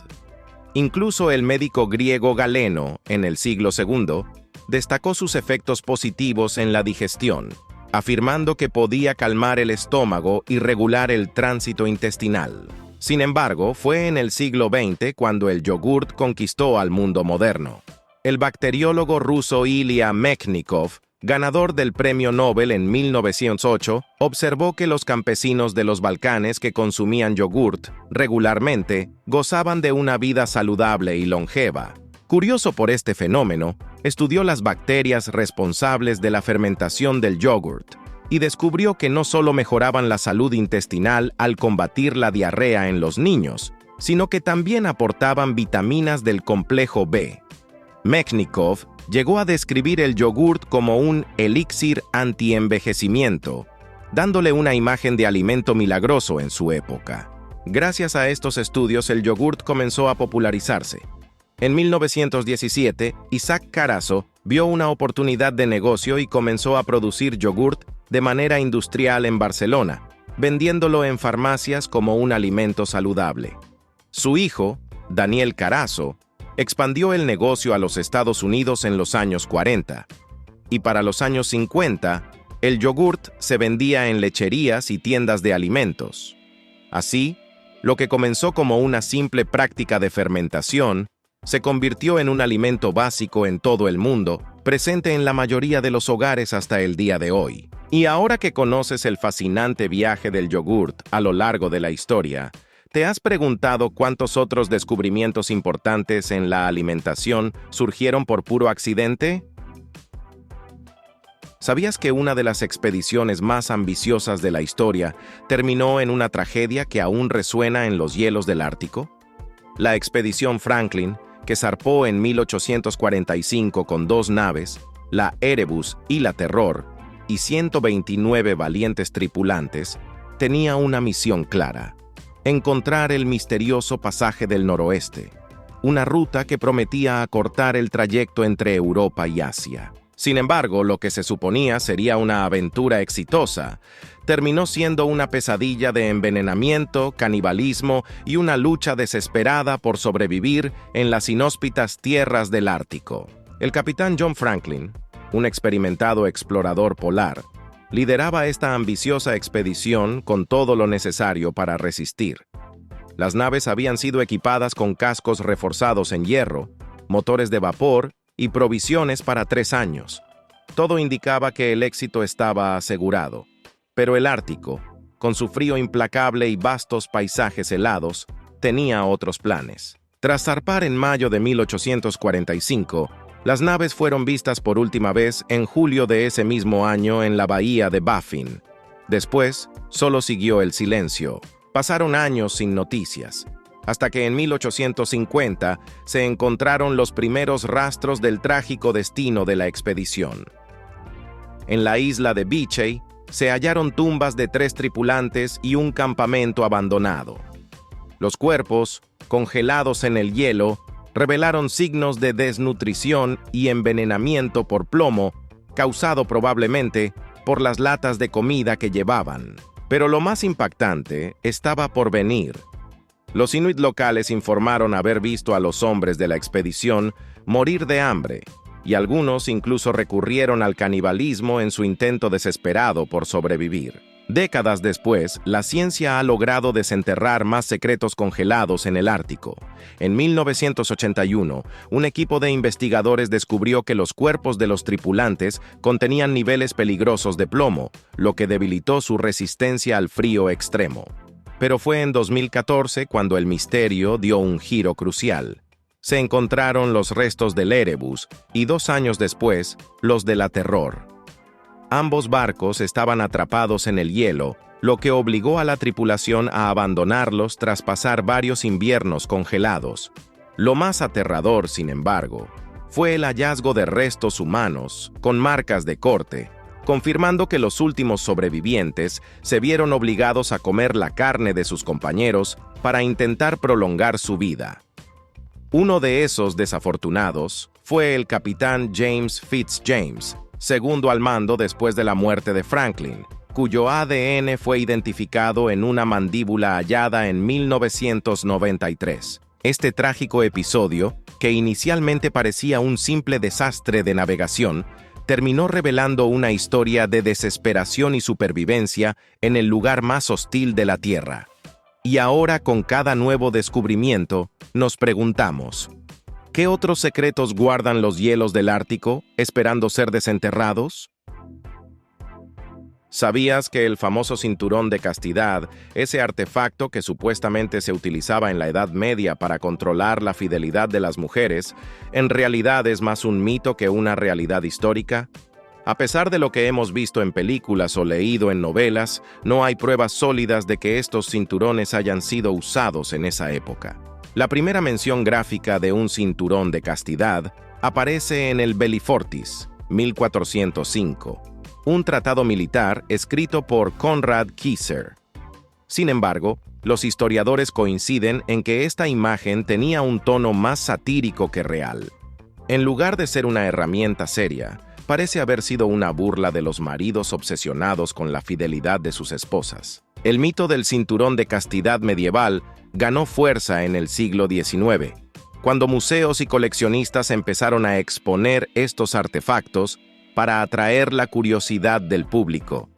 Incluso el médico griego Galeno, en el siglo II, destacó sus efectos positivos en la digestión, afirmando que podía calmar el estómago y regular el tránsito intestinal. Sin embargo, fue en el siglo XX cuando el yogurt conquistó al mundo moderno. El bacteriólogo ruso Ilya Mechnikov, ganador del Premio Nobel en 1908, observó que los campesinos de los Balcanes que consumían yogurt regularmente gozaban de una vida saludable y longeva. Curioso por este fenómeno, estudió las bacterias responsables de la fermentación del yogurt y descubrió que no solo mejoraban la salud intestinal al combatir la diarrea en los niños, sino que también aportaban vitaminas del complejo B. Mechnikov llegó a describir el yogurt como un elixir anti-envejecimiento, dándole una imagen de alimento milagroso en su época. Gracias a estos estudios, el yogurt comenzó a popularizarse. En 1917, Isaac Carazo vio una oportunidad de negocio y comenzó a producir yogurt de manera industrial en Barcelona, vendiéndolo en farmacias como un alimento saludable. Su hijo, Daniel Carazo, expandió el negocio a los Estados Unidos en los años 40, y para los años 50, el yogurt se vendía en lecherías y tiendas de alimentos. Así, lo que comenzó como una simple práctica de fermentación, se convirtió en un alimento básico en todo el mundo, presente en la mayoría de los hogares hasta el día de hoy. Y ahora que conoces el fascinante viaje del yogurt a lo largo de la historia, ¿te has preguntado cuántos otros descubrimientos importantes en la alimentación surgieron por puro accidente? ¿Sabías que una de las expediciones más ambiciosas de la historia terminó en una tragedia que aún resuena en los hielos del Ártico? La expedición Franklin, que zarpó en 1845 con 2 naves, la Erebus y la Terror, y 129 valientes tripulantes, tenía una misión clara: encontrar el misterioso pasaje del noroeste, una ruta que prometía acortar el trayecto entre Europa y Asia. Sin embargo, lo que se suponía sería una aventura exitosa, terminó siendo una pesadilla de envenenamiento, canibalismo y una lucha desesperada por sobrevivir en las inhóspitas tierras del Ártico. El capitán John Franklin, un experimentado explorador polar, lideraba esta ambiciosa expedición con todo lo necesario para resistir. Las naves habían sido equipadas con cascos reforzados en hierro, motores de vapor y provisiones para 3 años. Todo indicaba que el éxito estaba asegurado. Pero el Ártico, con su frío implacable y vastos paisajes helados, tenía otros planes. Tras zarpar en mayo de 1845, las naves fueron vistas por última vez en julio de ese mismo año en la bahía de Baffin. Después, solo siguió el silencio. Pasaron años sin noticias, hasta que en 1850 se encontraron los primeros rastros del trágico destino de la expedición. En la isla de Beechey se hallaron tumbas de 3 tripulantes y un campamento abandonado. Los cuerpos, congelados en el hielo, revelaron signos de desnutrición y envenenamiento por plomo, causado probablemente por las latas de comida que llevaban. Pero lo más impactante estaba por venir. Los inuit locales informaron haber visto a los hombres de la expedición morir de hambre, y algunos incluso recurrieron al canibalismo en su intento desesperado por sobrevivir. Décadas después, la ciencia ha logrado desenterrar más secretos congelados en el Ártico. En 1981, un equipo de investigadores descubrió que los cuerpos de los tripulantes contenían niveles peligrosos de plomo, lo que debilitó su resistencia al frío extremo. Pero fue en 2014 cuando el misterio dio un giro crucial. Se encontraron los restos del Erebus y 2 años después, los de la Terror. Ambos barcos estaban atrapados en el hielo, lo que obligó a la tripulación a abandonarlos tras pasar varios inviernos congelados. Lo más aterrador, sin embargo, fue el hallazgo de restos humanos con marcas de corte, confirmando que los últimos sobrevivientes se vieron obligados a comer la carne de sus compañeros para intentar prolongar su vida. Uno de esos desafortunados fue el capitán James Fitzjames, segundo al mando después de la muerte de Franklin, cuyo ADN fue identificado en una mandíbula hallada en 1993. Este trágico episodio, que inicialmente parecía un simple desastre de navegación, terminó revelando una historia de desesperación y supervivencia en el lugar más hostil de la Tierra. Y ahora, con cada nuevo descubrimiento, nos preguntamos, ¿qué otros secretos guardan los hielos del Ártico, esperando ser desenterrados? ¿Sabías que el famoso cinturón de castidad, ese artefacto que supuestamente se utilizaba en la Edad Media para controlar la fidelidad de las mujeres, en realidad es más un mito que una realidad histórica? A pesar de lo que hemos visto en películas o leído en novelas, no hay pruebas sólidas de que estos cinturones hayan sido usados en esa época. La primera mención gráfica de un cinturón de castidad aparece en el Bellifortis, 1405. Un tratado militar escrito por Conrad Kieser. Sin embargo, los historiadores coinciden en que esta imagen tenía un tono más satírico que real. En lugar de ser una herramienta seria, parece haber sido una burla de los maridos obsesionados con la fidelidad de sus esposas. El mito del cinturón de castidad medieval ganó fuerza en el siglo XIX, cuando museos y coleccionistas empezaron a exponer estos artefactos para atraer la curiosidad del público.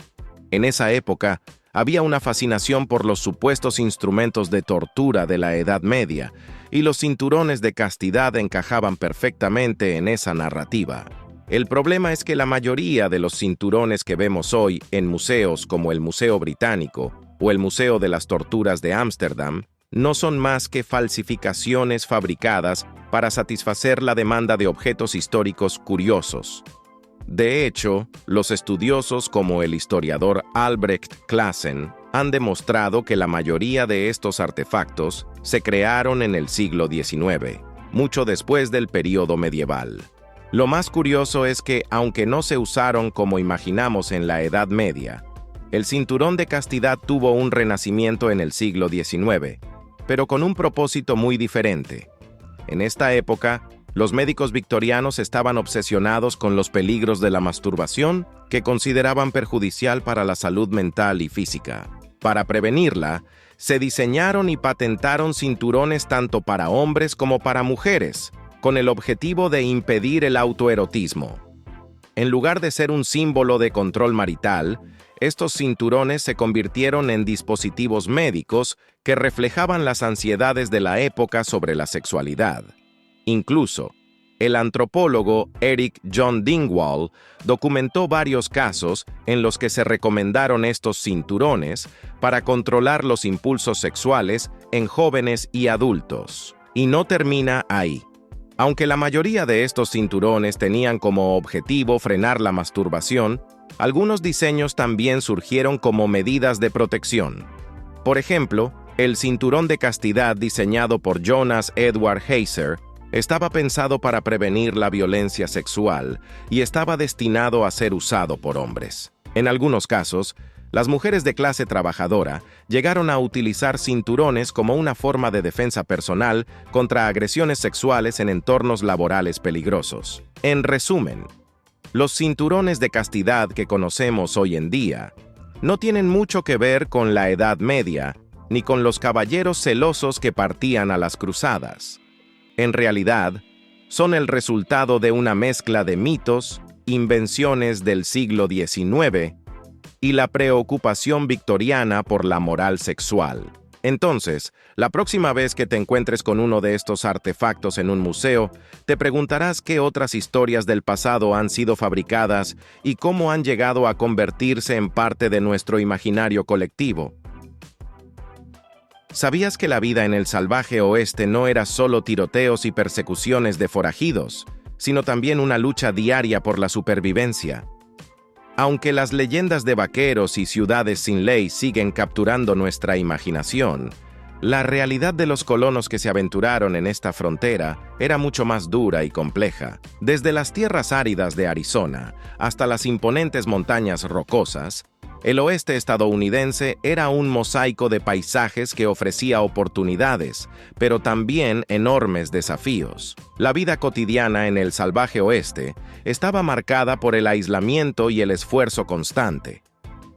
En esa época, había una fascinación por los supuestos instrumentos de tortura de la Edad Media, y los cinturones de castidad encajaban perfectamente en esa narrativa. El problema es que la mayoría de los cinturones que vemos hoy en museos como el Museo Británico o el Museo de las Torturas de Ámsterdam no son más que falsificaciones fabricadas para satisfacer la demanda de objetos históricos curiosos. De hecho, los estudiosos como el historiador Albrecht Classen han demostrado que la mayoría de estos artefactos se crearon en el siglo XIX, mucho después del período medieval. Lo más curioso es que, aunque no se usaron como imaginamos en la Edad Media, el cinturón de castidad tuvo un renacimiento en el siglo XIX, pero con un propósito muy diferente. En esta época, los médicos victorianos estaban obsesionados con los peligros de la masturbación que consideraban perjudicial para la salud mental y física. Para prevenirla, se diseñaron y patentaron cinturones tanto para hombres como para mujeres, con el objetivo de impedir el autoerotismo. En lugar de ser un símbolo de control marital, estos cinturones se convirtieron en dispositivos médicos que reflejaban las ansiedades de la época sobre la sexualidad. Incluso, el antropólogo Eric John Dingwall documentó varios casos en los que se recomendaron estos cinturones para controlar los impulsos sexuales en jóvenes y adultos. Y no termina ahí. Aunque la mayoría de estos cinturones tenían como objetivo frenar la masturbación, algunos diseños también surgieron como medidas de protección. Por ejemplo, el cinturón de castidad diseñado por Jonas Edward Heiser estaba pensado para prevenir la violencia sexual y estaba destinado a ser usado por hombres. En algunos casos, las mujeres de clase trabajadora llegaron a utilizar cinturones como una forma de defensa personal contra agresiones sexuales en entornos laborales peligrosos. En resumen, los cinturones de castidad que conocemos hoy en día no tienen mucho que ver con la Edad Media ni con los caballeros celosos que partían a las cruzadas. En realidad, son el resultado de una mezcla de mitos, invenciones del siglo XIX y la preocupación victoriana por la moral sexual. Entonces, la próxima vez que te encuentres con uno de estos artefactos en un museo, te preguntarás qué otras historias del pasado han sido fabricadas y cómo han llegado a convertirse en parte de nuestro imaginario colectivo. ¿Sabías que la vida en el salvaje oeste no era solo tiroteos y persecuciones de forajidos, sino también una lucha diaria por la supervivencia? Aunque las leyendas de vaqueros y ciudades sin ley siguen capturando nuestra imaginación, La realidad de los colonos que se aventuraron en esta frontera era mucho más dura y compleja. Desde las tierras áridas de Arizona hasta las imponentes montañas rocosas, el oeste estadounidense era un mosaico de paisajes que ofrecía oportunidades, pero también enormes desafíos. La vida cotidiana en el salvaje oeste estaba marcada por el aislamiento y el esfuerzo constante.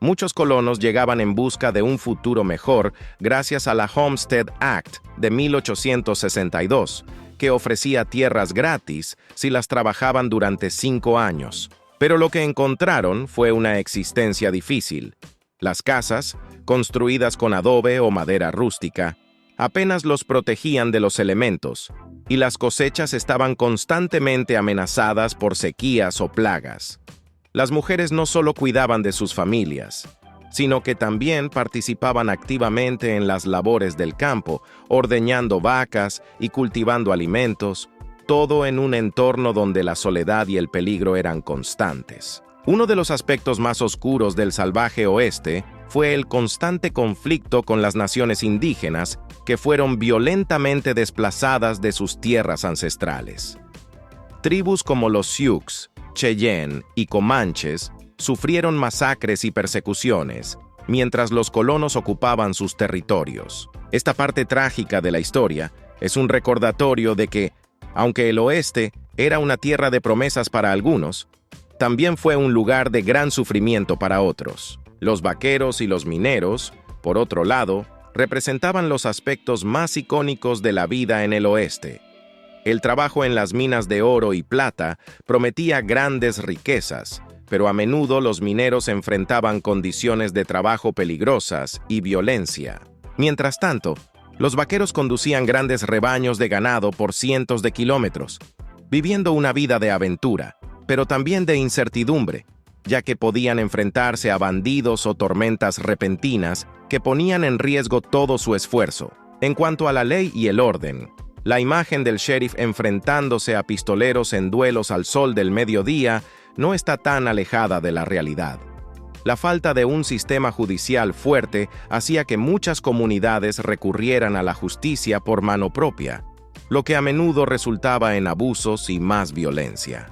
Muchos colonos llegaban en busca de un futuro mejor gracias a la Homestead Act de 1862, que ofrecía tierras gratis si las trabajaban durante 5 años. Pero lo que encontraron fue una existencia difícil. Las casas, construidas con adobe o madera rústica, apenas los protegían de los elementos, y las cosechas estaban constantemente amenazadas por sequías o plagas. Las mujeres no solo cuidaban de sus familias, sino que también participaban activamente en las labores del campo, ordeñando vacas y cultivando alimentos, todo en un entorno donde la soledad y el peligro eran constantes. Uno de los aspectos más oscuros del salvaje oeste fue el constante conflicto con las naciones indígenas que fueron violentamente desplazadas de sus tierras ancestrales. Tribus como los Sioux, Cheyenne y Comanches sufrieron masacres y persecuciones, mientras los colonos ocupaban sus territorios. Esta parte trágica de la historia es un recordatorio de que, aunque el oeste era una tierra de promesas para algunos, también fue un lugar de gran sufrimiento para otros. Los vaqueros y los mineros, por otro lado, representaban los aspectos más icónicos de la vida en el oeste. El trabajo en las minas de oro y plata prometía grandes riquezas, pero a menudo los mineros enfrentaban condiciones de trabajo peligrosas y violencia. Mientras tanto, los vaqueros conducían grandes rebaños de ganado por cientos de kilómetros, viviendo una vida de aventura, pero también de incertidumbre, ya que podían enfrentarse a bandidos o tormentas repentinas que ponían en riesgo todo su esfuerzo. En cuanto a la ley y el orden, la imagen del sheriff enfrentándose a pistoleros en duelos al sol del mediodía no está tan alejada de la realidad. La falta de un sistema judicial fuerte hacía que muchas comunidades recurrieran a la justicia por mano propia, lo que a menudo resultaba en abusos y más violencia.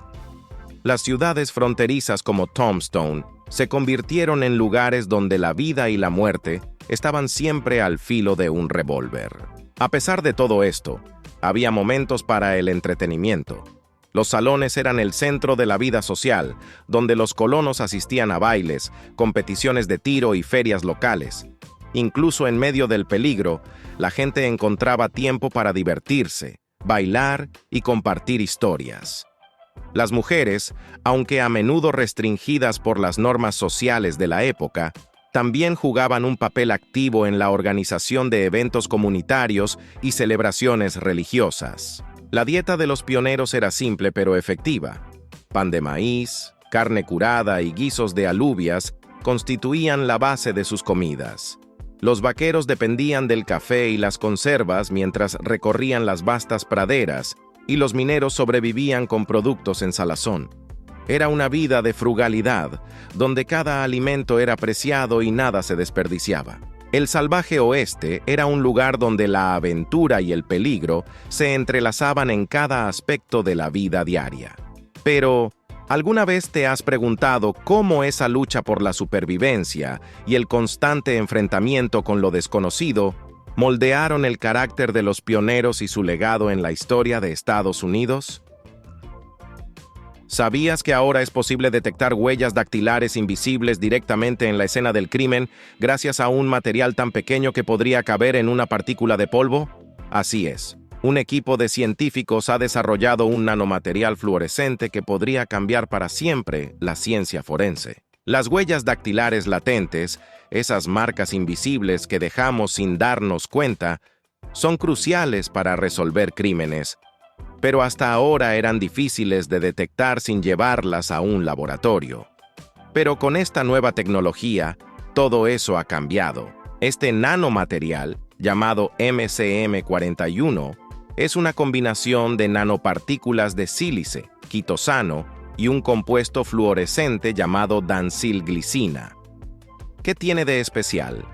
Las ciudades fronterizas como Tombstone se convirtieron en lugares donde la vida y la muerte estaban siempre al filo de un revólver. A pesar de todo esto, había momentos para el entretenimiento. Los salones eran el centro de la vida social, donde los colonos asistían a bailes, competiciones de tiro y ferias locales. Incluso en medio del peligro, la gente encontraba tiempo para divertirse, bailar y compartir historias. Las mujeres, aunque a menudo restringidas por las normas sociales de la época, también jugaban un papel activo en la organización de eventos comunitarios y celebraciones religiosas. La dieta de los pioneros era simple pero efectiva. Pan de maíz, carne curada y guisos de alubias constituían la base de sus comidas. Los vaqueros dependían del café y las conservas mientras recorrían las vastas praderas, y los mineros sobrevivían con productos en salazón. Era una vida de frugalidad, donde cada alimento era apreciado y nada se desperdiciaba. El salvaje oeste era un lugar donde la aventura y el peligro se entrelazaban en cada aspecto de la vida diaria. Pero, ¿alguna vez te has preguntado cómo esa lucha por la supervivencia y el constante enfrentamiento con lo desconocido moldearon el carácter de los pioneros y su legado en la historia de Estados Unidos? ¿Sabías que ahora es posible detectar huellas dactilares invisibles directamente en la escena del crimen gracias a un material tan pequeño que podría caber en una partícula de polvo? Así es. Un equipo de científicos ha desarrollado un nanomaterial fluorescente que podría cambiar para siempre la ciencia forense. Las huellas dactilares latentes, esas marcas invisibles que dejamos sin darnos cuenta, son cruciales para resolver crímenes, pero hasta ahora eran difíciles de detectar sin llevarlas a un laboratorio. Pero con esta nueva tecnología, todo eso ha cambiado. Este nanomaterial, llamado MCM41, es una combinación de nanopartículas de sílice, quitosano y un compuesto fluorescente llamado dancilglicina. ¿Qué tiene de especial?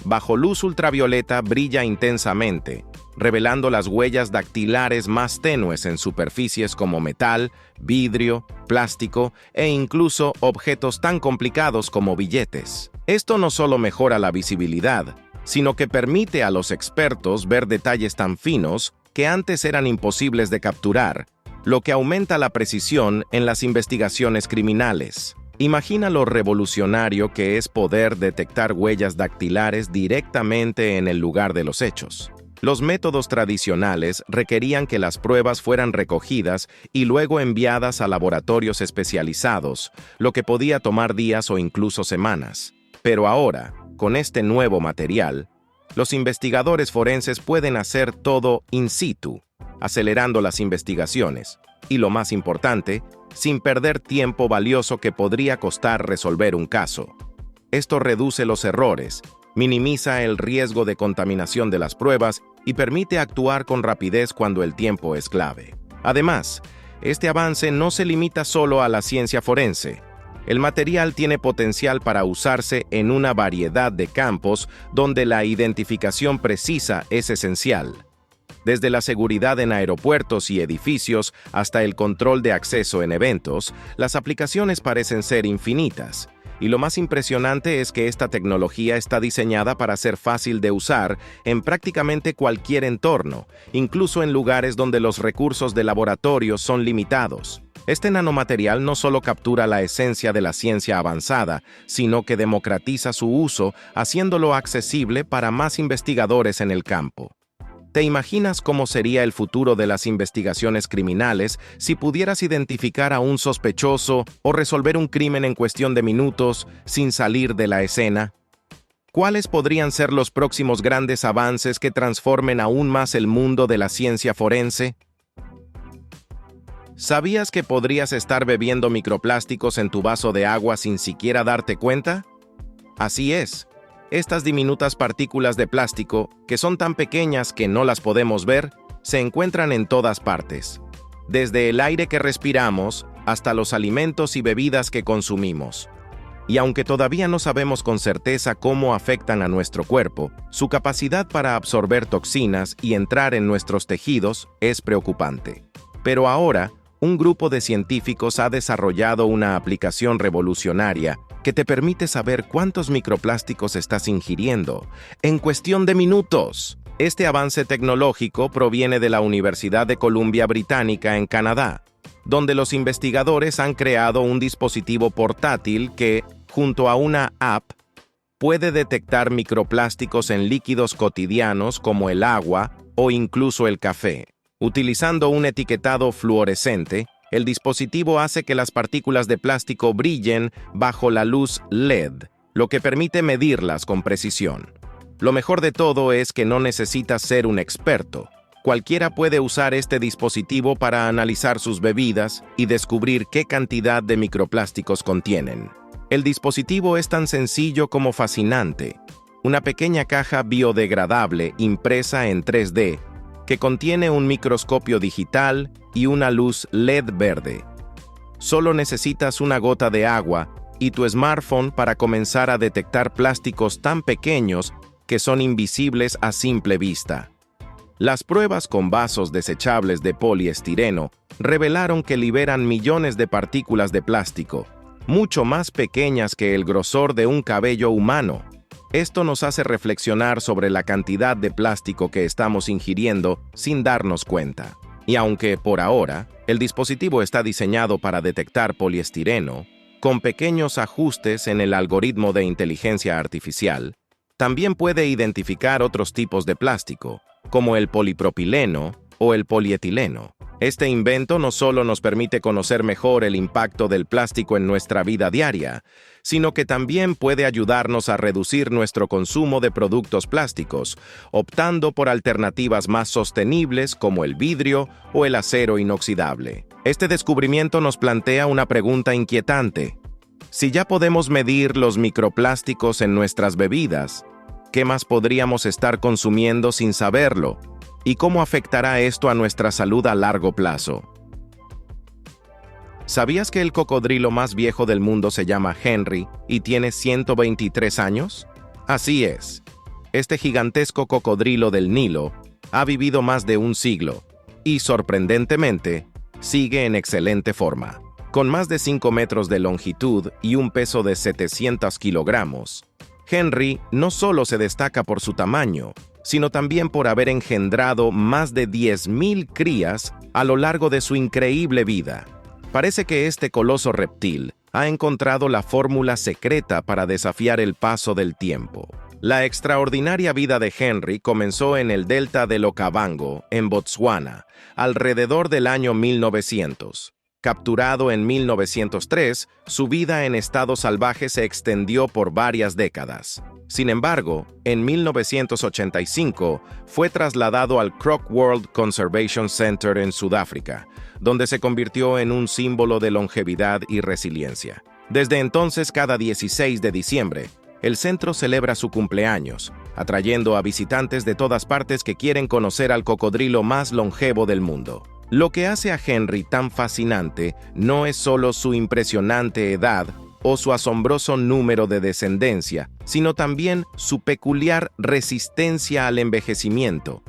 bajo luz ultravioleta brilla intensamente, revelando las huellas dactilares más tenues en superficies como metal, vidrio, plástico e incluso objetos tan complicados como billetes. Esto no solo mejora la visibilidad, sino que permite a los expertos ver detalles tan finos que antes eran imposibles de capturar, lo que aumenta la precisión en las investigaciones criminales. Imagina lo revolucionario que es poder detectar huellas dactilares directamente en el lugar de los hechos. Los métodos tradicionales requerían que las pruebas fueran recogidas y luego enviadas a laboratorios especializados, lo que podía tomar días o incluso semanas. Pero ahora, con este nuevo material, los investigadores forenses pueden hacer todo in situ, acelerando las investigaciones, y lo más importante, sin perder tiempo valioso que podría costar resolver un caso. Esto reduce los errores, minimiza el riesgo de contaminación de las pruebas y permite actuar con rapidez cuando el tiempo es clave. Además, este avance no se limita solo a la ciencia forense. El material tiene potencial para usarse en una variedad de campos donde la identificación precisa es esencial. Desde la seguridad en aeropuertos y edificios hasta el control de acceso en eventos, las aplicaciones parecen ser infinitas. Y lo más impresionante es que esta tecnología está diseñada para ser fácil de usar en prácticamente cualquier entorno, incluso en lugares donde los recursos de laboratorio son limitados. Este nanomaterial no solo captura la esencia de la ciencia avanzada, sino que democratiza su uso, haciéndolo accesible para más investigadores en el campo. ¿Te imaginas cómo sería el futuro de las investigaciones criminales si pudieras identificar a un sospechoso o resolver un crimen en cuestión de minutos sin salir de la escena? ¿Cuáles podrían ser los próximos grandes avances que transformen aún más el mundo de la ciencia forense? ¿Sabías que podrías estar bebiendo microplásticos en tu vaso de agua sin siquiera darte cuenta? Así es. Estas diminutas partículas de plástico, que son tan pequeñas que no las podemos ver, se encuentran en todas partes, desde el aire que respiramos hasta los alimentos y bebidas que consumimos. Y aunque todavía no sabemos con certeza cómo afectan a nuestro cuerpo, su capacidad para absorber toxinas y entrar en nuestros tejidos es preocupante. Pero ahora, un grupo de científicos ha desarrollado una aplicación revolucionaria que te permite saber cuántos microplásticos estás ingiriendo en cuestión de minutos. Este avance tecnológico proviene de la Universidad de Columbia Británica en Canadá, donde los investigadores han creado un dispositivo portátil que, junto a una app, puede detectar microplásticos en líquidos cotidianos como el agua o incluso el café. Utilizando un etiquetado fluorescente, el dispositivo hace que las partículas de plástico brillen bajo la luz LED, lo que permite medirlas con precisión. Lo mejor de todo es que no necesitas ser un experto. Cualquiera puede usar este dispositivo para analizar sus bebidas y descubrir qué cantidad de microplásticos contienen. El dispositivo es tan sencillo como fascinante. Una pequeña caja biodegradable impresa en 3D que contiene un microscopio digital y una luz LED verde. Solo necesitas una gota de agua y tu smartphone para comenzar a detectar plásticos tan pequeños que son invisibles a simple vista. Las pruebas con vasos desechables de poliestireno revelaron que liberan millones de partículas de plástico, mucho más pequeñas que el grosor de un cabello humano. Esto nos hace reflexionar sobre la cantidad de plástico que estamos ingiriendo sin darnos cuenta. Y aunque, por ahora, el dispositivo está diseñado para detectar poliestireno, con pequeños ajustes en el algoritmo de inteligencia artificial, también puede identificar otros tipos de plástico, como el polipropileno o el polietileno. Este invento no solo nos permite conocer mejor el impacto del plástico en nuestra vida diaria, sino que también puede ayudarnos a reducir nuestro consumo de productos plásticos, optando por alternativas más sostenibles como el vidrio o el acero inoxidable. Este descubrimiento nos plantea una pregunta inquietante. Si ya podemos medir los microplásticos en nuestras bebidas, ¿qué más podríamos estar consumiendo sin saberlo? ¿Y cómo afectará esto a nuestra salud a largo plazo? ¿Sabías que el cocodrilo más viejo del mundo se llama Henry y tiene 123 años? Así es. Este gigantesco cocodrilo del Nilo ha vivido más de un siglo y, sorprendentemente, sigue en excelente forma. Con más de 5 metros de longitud y un peso de 700 kilogramos, Henry no solo se destaca por su tamaño, sino también por haber engendrado más de 10.000 crías a lo largo de su increíble vida. Parece que este coloso reptil ha encontrado la fórmula secreta para desafiar el paso del tiempo. La extraordinaria vida de Henry comenzó en el delta del Okavango, en Botsuana, alrededor del año 1900. Capturado en 1903, su vida en estado salvaje se extendió por varias décadas. Sin embargo, en 1985 fue trasladado al Croc World Conservation Center en Sudáfrica, donde se convirtió en un símbolo de longevidad y resiliencia. Desde entonces, cada 16 de diciembre, el centro celebra su cumpleaños, atrayendo a visitantes de todas partes que quieren conocer al cocodrilo más longevo del mundo. Lo que hace a Henry tan fascinante no es solo su impresionante edad o su asombroso número de descendencia, sino también su peculiar resistencia al envejecimiento.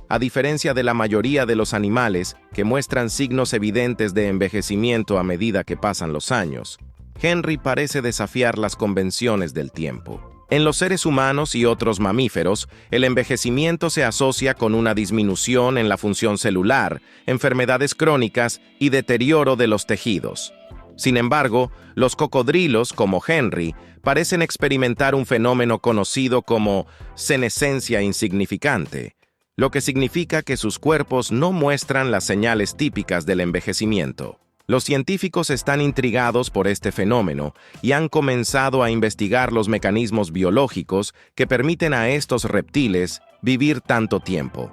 A diferencia de la mayoría de los animales, que muestran signos evidentes de envejecimiento a medida que pasan los años, Henry parece desafiar las convenciones del tiempo. En los seres humanos y otros mamíferos, el envejecimiento se asocia con una disminución en la función celular, enfermedades crónicas y deterioro de los tejidos. Sin embargo, los cocodrilos, como Henry, parecen experimentar un fenómeno conocido como senescencia insignificante, lo que significa que sus cuerpos no muestran las señales típicas del envejecimiento. Los científicos están intrigados por este fenómeno y han comenzado a investigar los mecanismos biológicos que permiten a estos reptiles vivir tanto tiempo.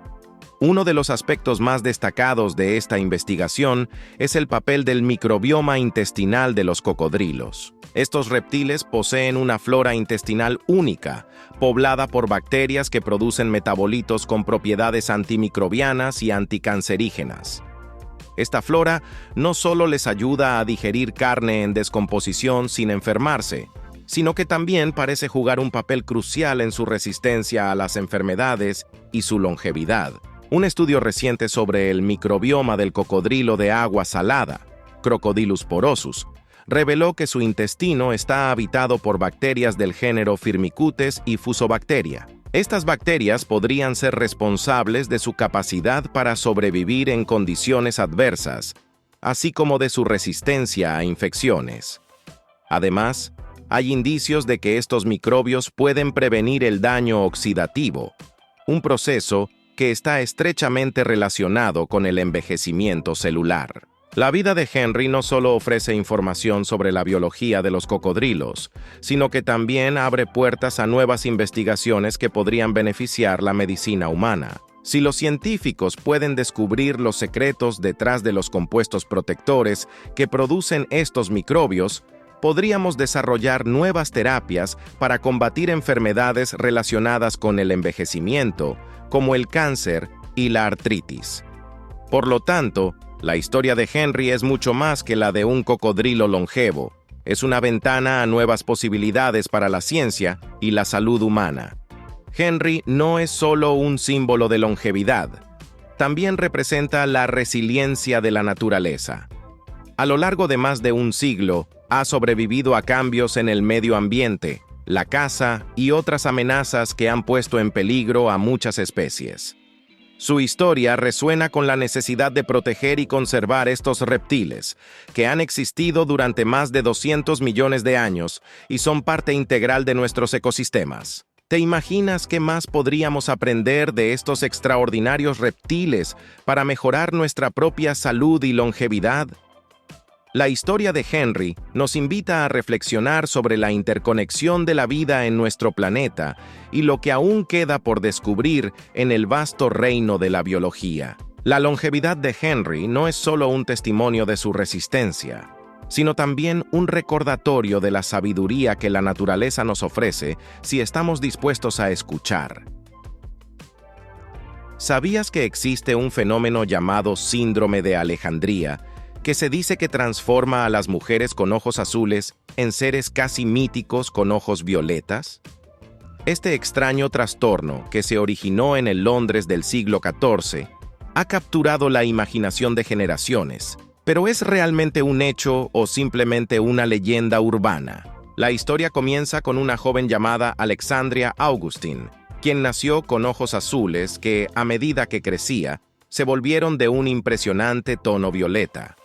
Uno de los aspectos más destacados de esta investigación es el papel del microbioma intestinal de los cocodrilos. Estos reptiles poseen una flora intestinal única, poblada por bacterias que producen metabolitos con propiedades antimicrobianas y anticancerígenas. Esta flora no solo les ayuda a digerir carne en descomposición sin enfermarse, sino que también parece jugar un papel crucial en su resistencia a las enfermedades y su longevidad. Un estudio reciente sobre el microbioma del cocodrilo de agua salada, Crocodylus porosus, reveló que su intestino está habitado por bacterias del género Firmicutes y Fusobacteria. Estas bacterias podrían ser responsables de su capacidad para sobrevivir en condiciones adversas, así como de su resistencia a infecciones. Además, hay indicios de que estos microbios pueden prevenir el daño oxidativo, un proceso que está estrechamente relacionado con el envejecimiento celular. La vida de Henry no solo ofrece información sobre la biología de los cocodrilos, sino que también abre puertas a nuevas investigaciones que podrían beneficiar la medicina humana. Si los científicos pueden descubrir los secretos detrás de los compuestos protectores que producen estos microbios, podríamos desarrollar nuevas terapias para combatir enfermedades relacionadas con el envejecimiento, como el cáncer y la artritis. Por lo tanto, la historia de Henry es mucho más que la de un cocodrilo longevo. Es una ventana a nuevas posibilidades para la ciencia y la salud humana. Henry no es solo un símbolo de longevidad, también representa la resiliencia de la naturaleza. A lo largo de más de un siglo, ha sobrevivido a cambios en el medio ambiente, la caza y otras amenazas que han puesto en peligro a muchas especies. Su historia resuena con la necesidad de proteger y conservar estos reptiles, que han existido durante más de 200 millones de años y son parte integral de nuestros ecosistemas. ¿Te imaginas qué más podríamos aprender de estos extraordinarios reptiles para mejorar nuestra propia salud y longevidad? La historia de Henry nos invita a reflexionar sobre la interconexión de la vida en nuestro planeta y lo que aún queda por descubrir en el vasto reino de la biología. La longevidad de Henry no es solo un testimonio de su resistencia, sino también un recordatorio de la sabiduría que la naturaleza nos ofrece si estamos dispuestos a escuchar. ¿Sabías que existe un fenómeno llamado síndrome de Alejandría, que se dice que transforma a las mujeres con ojos azules en seres casi míticos con ojos violetas? Este extraño trastorno, que se originó en el Londres del siglo XIV, ha capturado la imaginación de generaciones. ¿Pero es realmente un hecho o simplemente una leyenda urbana? La historia comienza con una joven llamada Alexandria Augustine, quien nació con ojos azules que, a medida que crecía, se volvieron de un impresionante tono violeta.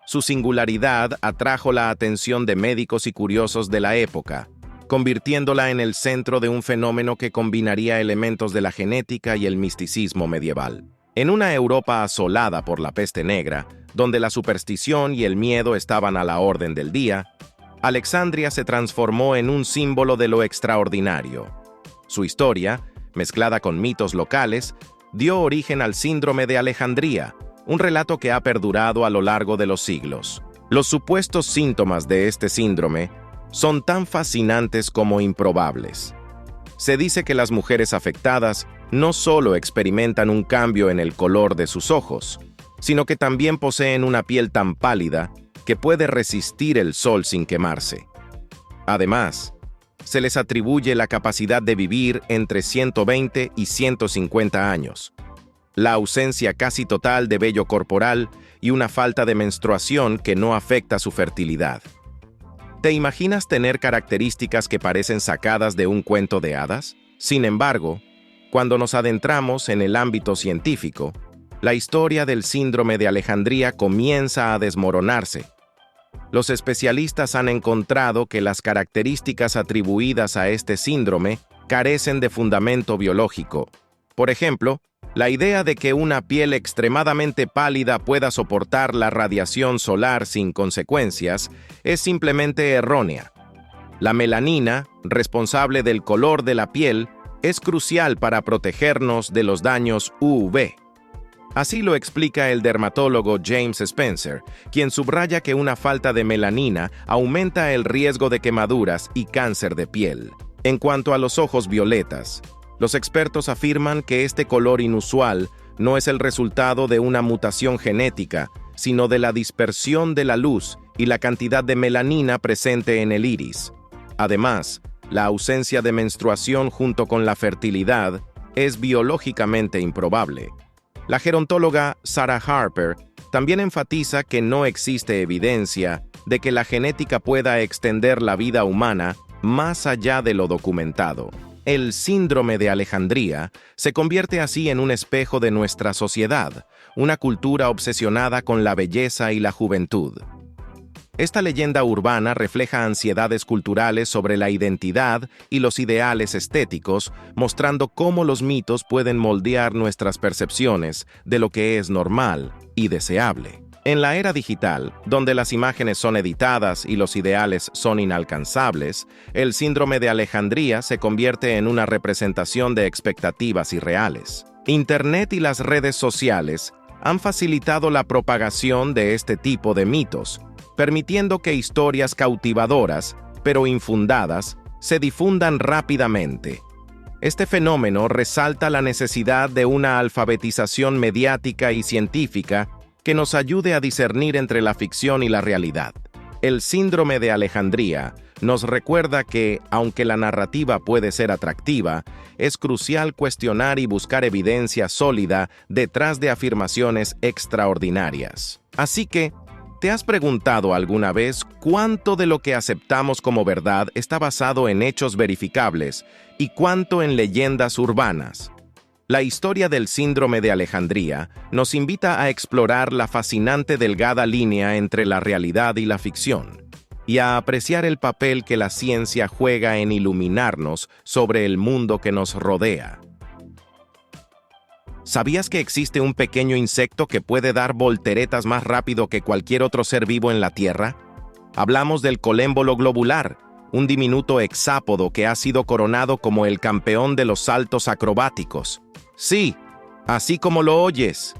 Su singularidad atrajo la atención de médicos y curiosos de la época, convirtiéndola en el centro de un fenómeno que combinaría elementos de la genética y el misticismo medieval. En una Europa asolada por la peste negra, donde la superstición y el miedo estaban a la orden del día, Alexandria se transformó en un símbolo de lo extraordinario. Su historia, mezclada con mitos locales, dio origen al síndrome de Alejandría, un relato que ha perdurado a lo largo de los siglos. Los supuestos síntomas de este síndrome son tan fascinantes como improbables. Se dice que las mujeres afectadas no solo experimentan un cambio en el color de sus ojos, sino que también poseen una piel tan pálida que puede resistir el sol sin quemarse. Además, se les atribuye la capacidad de vivir entre 120 y 150 años, la ausencia casi total de vello corporal y una falta de menstruación que no afecta su fertilidad. ¿Te imaginas tener características que parecen sacadas de un cuento de hadas? Sin embargo, cuando nos adentramos en el ámbito científico, la historia del síndrome de Alejandría comienza a desmoronarse. Los especialistas han encontrado que las características atribuidas a este síndrome carecen de fundamento biológico. Por ejemplo, la idea de que una piel extremadamente pálida pueda soportar la radiación solar sin consecuencias es simplemente errónea. La melanina, responsable del color de la piel, es crucial para protegernos de los daños UV. Así lo explica el dermatólogo James Spencer, quien subraya que una falta de melanina aumenta el riesgo de quemaduras y cáncer de piel. En cuanto a los ojos violetas, los expertos afirman que este color inusual no es el resultado de una mutación genética, sino de la dispersión de la luz y la cantidad de melanina presente en el iris. Además, la ausencia de menstruación junto con la fertilidad es biológicamente improbable. La gerontóloga Sarah Harper también enfatiza que no existe evidencia de que la genética pueda extender la vida humana más allá de lo documentado. El síndrome de Alejandría se convierte así en un espejo de nuestra sociedad, una cultura obsesionada con la belleza y la juventud. Esta leyenda urbana refleja ansiedades culturales sobre la identidad y los ideales estéticos, mostrando cómo los mitos pueden moldear nuestras percepciones de lo que es normal y deseable. En la era digital, donde las imágenes son editadas y los ideales son inalcanzables, el síndrome de Alejandría se convierte en una representación de expectativas irreales. Internet y las redes sociales han facilitado la propagación de este tipo de mitos, permitiendo que historias cautivadoras, pero infundadas, se difundan rápidamente. Este fenómeno resalta la necesidad de una alfabetización mediática y científica que nos ayude a discernir entre la ficción y la realidad. El síndrome de Alejandría nos recuerda que, aunque la narrativa puede ser atractiva, es crucial cuestionar y buscar evidencia sólida detrás de afirmaciones extraordinarias. Así que, ¿te has preguntado alguna vez cuánto de lo que aceptamos como verdad está basado en hechos verificables y cuánto en leyendas urbanas? La historia del síndrome de Alejandría nos invita a explorar la fascinante delgada línea entre la realidad y la ficción, y a apreciar el papel que la ciencia juega en iluminarnos sobre el mundo que nos rodea. ¿Sabías que existe un pequeño insecto que puede dar volteretas más rápido que cualquier otro ser vivo en la Tierra? Hablamos del colémbolo globular, un diminuto hexápodo que ha sido coronado como el campeón de los saltos acrobáticos. Sí, así como lo oyes.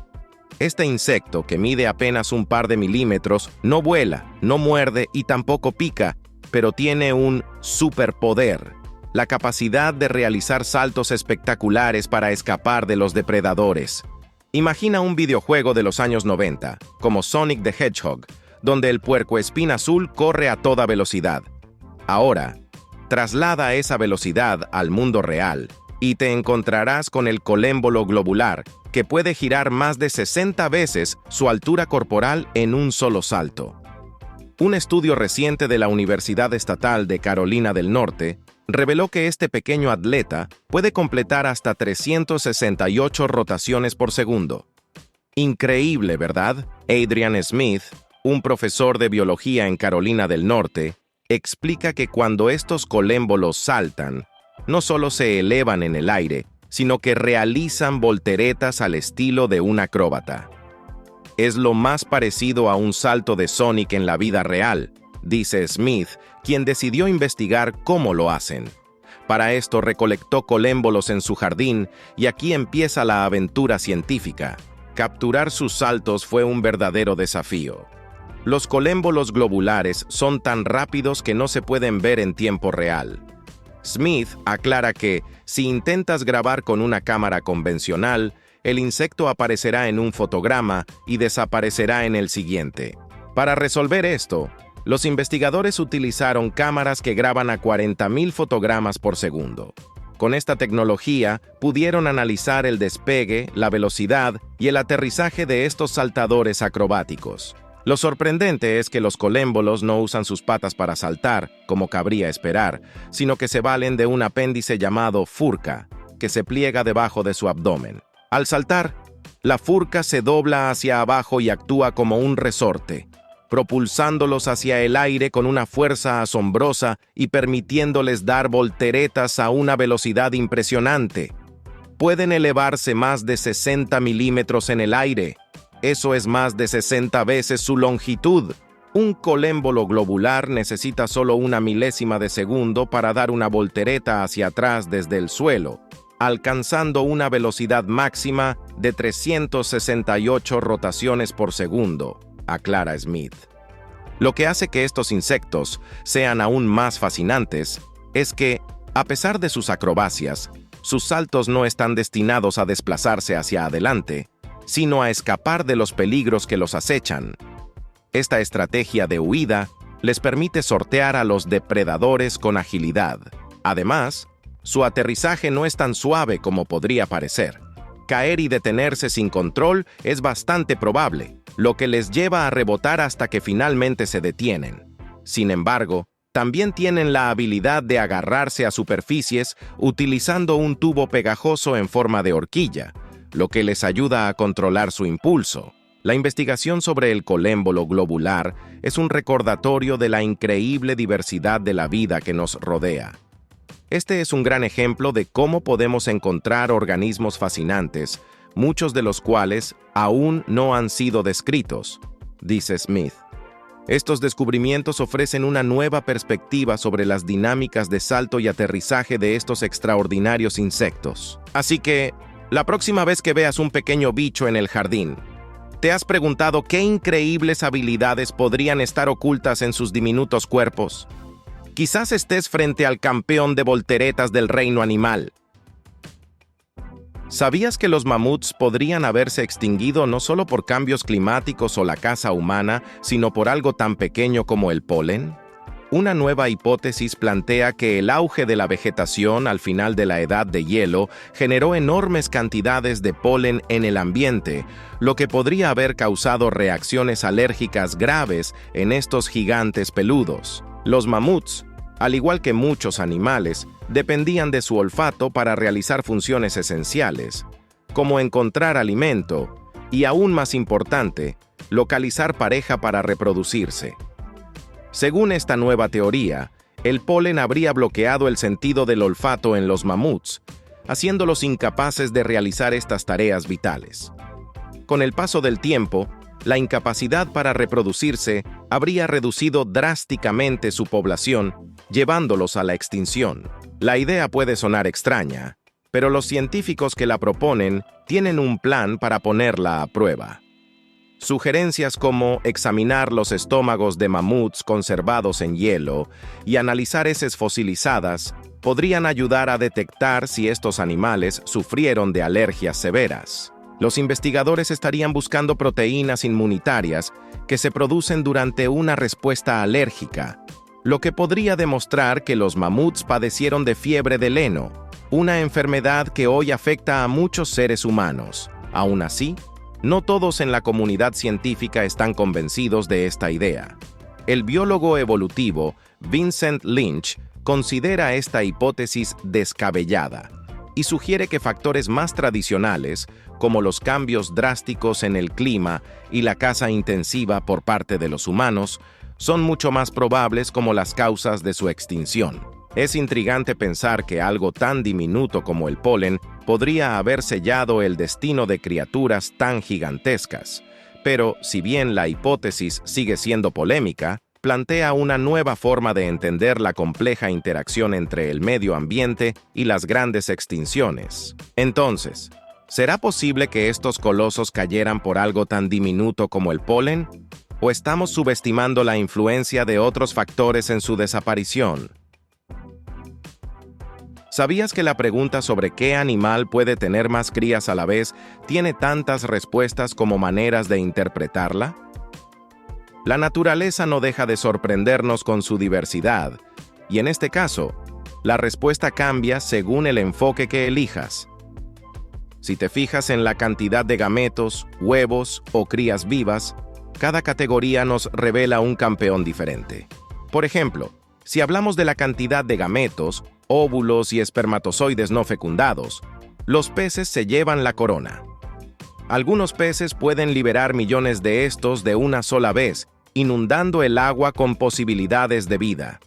Este insecto, que mide apenas un par de milímetros, no vuela, no muerde y tampoco pica, pero tiene un superpoder: la capacidad de realizar saltos espectaculares para escapar de los depredadores. Imagina un videojuego de los años 90, como Sonic the Hedgehog, donde el puercoespín azul corre a toda velocidad. Ahora, Traslada esa velocidad al mundo real y te encontrarás con el colémbolo globular, que puede girar más de 60 veces su altura corporal en un solo salto. Un estudio reciente de la Universidad Estatal de Carolina del Norte reveló que este pequeño atleta puede completar hasta 368 rotaciones por segundo. Increíble, ¿verdad? Adrian Smith, un profesor de biología en Carolina del Norte, explica que cuando estos colémbolos saltan, no solo se elevan en el aire, sino que realizan volteretas al estilo de un acróbata. Es lo más parecido a un salto de Sonic en la vida real, dice Smith, quien decidió investigar cómo lo hacen. Para esto recolectó colémbolos en su jardín y aquí empieza la aventura científica. Capturar sus saltos fue un verdadero desafío. Los colémbolos globulares son tan rápidos que no se pueden ver en tiempo real. Smith aclara que, si intentas grabar con una cámara convencional, el insecto aparecerá en un fotograma y desaparecerá en el siguiente. Para resolver esto, los investigadores utilizaron cámaras que graban a 40.000 fotogramas por segundo. Con esta tecnología, pudieron analizar el despegue, la velocidad y el aterrizaje de estos saltadores acrobáticos. Lo sorprendente es que los colémbolos no usan sus patas para saltar, como cabría esperar, sino que se valen de un apéndice llamado furca, que se pliega debajo de su abdomen. Al saltar, la furca se dobla hacia abajo y actúa como un resorte, propulsándolos hacia el aire con una fuerza asombrosa y permitiéndoles dar volteretas a una velocidad impresionante. Pueden elevarse más de 60 milímetros en el aire. Eso es más de 60 veces su longitud. Un colémbolo globular necesita solo una milésima de segundo para dar una voltereta hacia atrás desde el suelo, alcanzando una velocidad máxima de 368 rotaciones por segundo, aclara Smith. Lo que hace que estos insectos sean aún más fascinantes es que, a pesar de sus acrobacias, sus saltos no están destinados a desplazarse hacia adelante, sino a escapar de los peligros que los acechan. Esta estrategia de huida les permite sortear a los depredadores con agilidad. Además, su aterrizaje no es tan suave como podría parecer. Caer y detenerse sin control es bastante probable, lo que les lleva a rebotar hasta que finalmente se detienen. Sin embargo, también tienen la habilidad de agarrarse a superficies utilizando un tubo pegajoso en forma de horquilla, lo que les ayuda a controlar su impulso. La investigación sobre el colémbolo globular es un recordatorio de la increíble diversidad de la vida que nos rodea. Este es un gran ejemplo de cómo podemos encontrar organismos fascinantes, muchos de los cuales aún no han sido descritos, dice Smith. Estos descubrimientos ofrecen una nueva perspectiva sobre las dinámicas de salto y aterrizaje de estos extraordinarios insectos. Así que, la próxima vez que veas un pequeño bicho en el jardín, ¿te has preguntado qué increíbles habilidades podrían estar ocultas en sus diminutos cuerpos? Quizás estés frente al campeón de volteretas del reino animal. ¿Sabías que los mamuts podrían haberse extinguido no solo por cambios climáticos o la caza humana, sino por algo tan pequeño como el polen? Una nueva hipótesis plantea que el auge de la vegetación al final de la edad de hielo generó enormes cantidades de polen en el ambiente, lo que podría haber causado reacciones alérgicas graves en estos gigantes peludos. Los mamuts, al igual que muchos animales, dependían de su olfato para realizar funciones esenciales, como encontrar alimento y, aún más importante, localizar pareja para reproducirse. Según esta nueva teoría, el polen habría bloqueado el sentido del olfato en los mamuts, haciéndolos incapaces de realizar estas tareas vitales. Con el paso del tiempo, la incapacidad para reproducirse habría reducido drásticamente su población, llevándolos a la extinción. La idea puede sonar extraña, pero los científicos que la proponen tienen un plan para ponerla a prueba. Sugerencias como examinar los estómagos de mamuts conservados en hielo y analizar heces fosilizadas podrían ayudar a detectar si estos animales sufrieron de alergias severas. Los investigadores estarían buscando proteínas inmunitarias que se producen durante una respuesta alérgica, lo que podría demostrar que los mamuts padecieron de fiebre del heno, una enfermedad que hoy afecta a muchos seres humanos. Aún así, no todos en la comunidad científica están convencidos de esta idea. El biólogo evolutivo Vincent Lynch considera esta hipótesis descabellada y sugiere que factores más tradicionales, como los cambios drásticos en el clima y la caza intensiva por parte de los humanos, son mucho más probables como las causas de su extinción. Es intrigante pensar que algo tan diminuto como el polen podría haber sellado el destino de criaturas tan gigantescas. Pero, si bien la hipótesis sigue siendo polémica, plantea una nueva forma de entender la compleja interacción entre el medio ambiente y las grandes extinciones. Entonces, ¿será posible que estos colosos cayeran por algo tan diminuto como el polen? ¿O estamos subestimando la influencia de otros factores en su desaparición? ¿Sabías que la pregunta sobre qué animal puede tener más crías a la vez tiene tantas respuestas como maneras de interpretarla? La naturaleza no deja de sorprendernos con su diversidad, y en este caso, la respuesta cambia según el enfoque que elijas. Si te fijas en la cantidad de gametos, huevos o crías vivas, cada categoría nos revela un campeón diferente. Por ejemplo, si hablamos de la cantidad de gametos, óvulos y espermatozoides no fecundados, los peces se llevan la corona. Algunos peces pueden liberar millones de estos de una sola vez, inundando el agua con posibilidades de vida.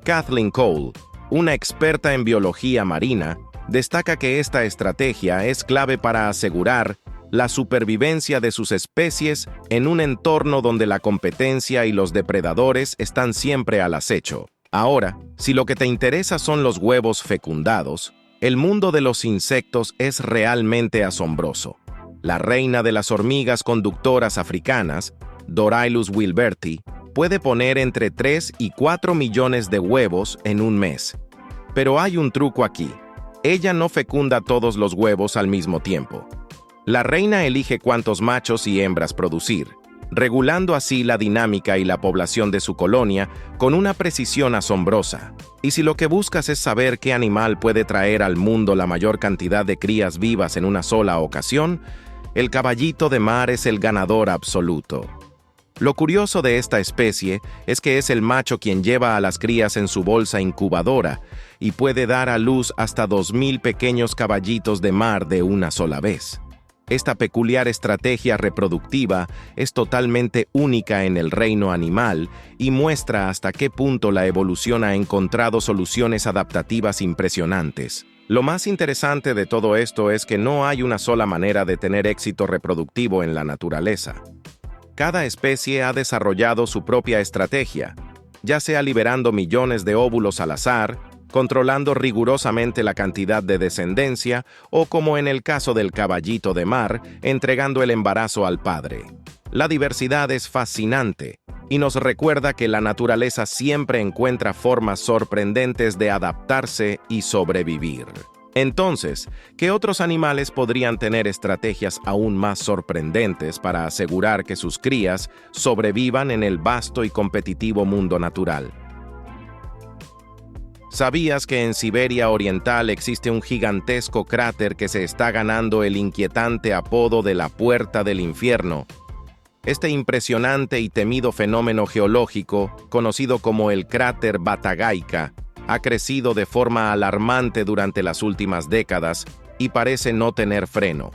Kathleen Cole, una experta en biología marina, destaca que esta estrategia es clave para asegurar la supervivencia de sus especies en un entorno donde la competencia y los depredadores están siempre al acecho. Ahora, si lo que te interesa son los huevos fecundados, el mundo de los insectos es realmente asombroso. La reina de las hormigas conductoras africanas, Dorailus wilberti, puede poner entre 3 y 4 millones de huevos en un mes. Pero hay un truco aquí. Ella no fecunda todos los huevos al mismo tiempo. La reina elige cuántos machos y hembras producir, regulando así la dinámica y la población de su colonia con una precisión asombrosa. Y si lo que buscas es saber qué animal puede traer al mundo la mayor cantidad de crías vivas en una sola ocasión, el caballito de mar es el ganador absoluto. Lo curioso de esta especie es que es el macho quien lleva a las crías en su bolsa incubadora y puede dar a luz hasta 2.000 pequeños caballitos de mar de una sola vez. Esta peculiar estrategia reproductiva es totalmente única en el reino animal y muestra hasta qué punto la evolución ha encontrado soluciones adaptativas impresionantes. Lo más interesante de todo esto es que no hay una sola manera de tener éxito reproductivo en la naturaleza. Cada especie ha desarrollado su propia estrategia, ya sea liberando millones de óvulos al azar, controlando rigurosamente la cantidad de descendencia o, como en el caso del caballito de mar, entregando el embarazo al padre. La diversidad es fascinante y nos recuerda que la naturaleza siempre encuentra formas sorprendentes de adaptarse y sobrevivir. Entonces, ¿qué otros animales podrían tener estrategias aún más sorprendentes para asegurar que sus crías sobrevivan en el vasto y competitivo mundo natural? ¿Sabías que en Siberia Oriental existe un gigantesco cráter que se está ganando el inquietante apodo de la Puerta del Infierno? Este impresionante y temido fenómeno geológico, conocido como el cráter Batagaica, ha crecido de forma alarmante durante las últimas décadas y parece no tener freno.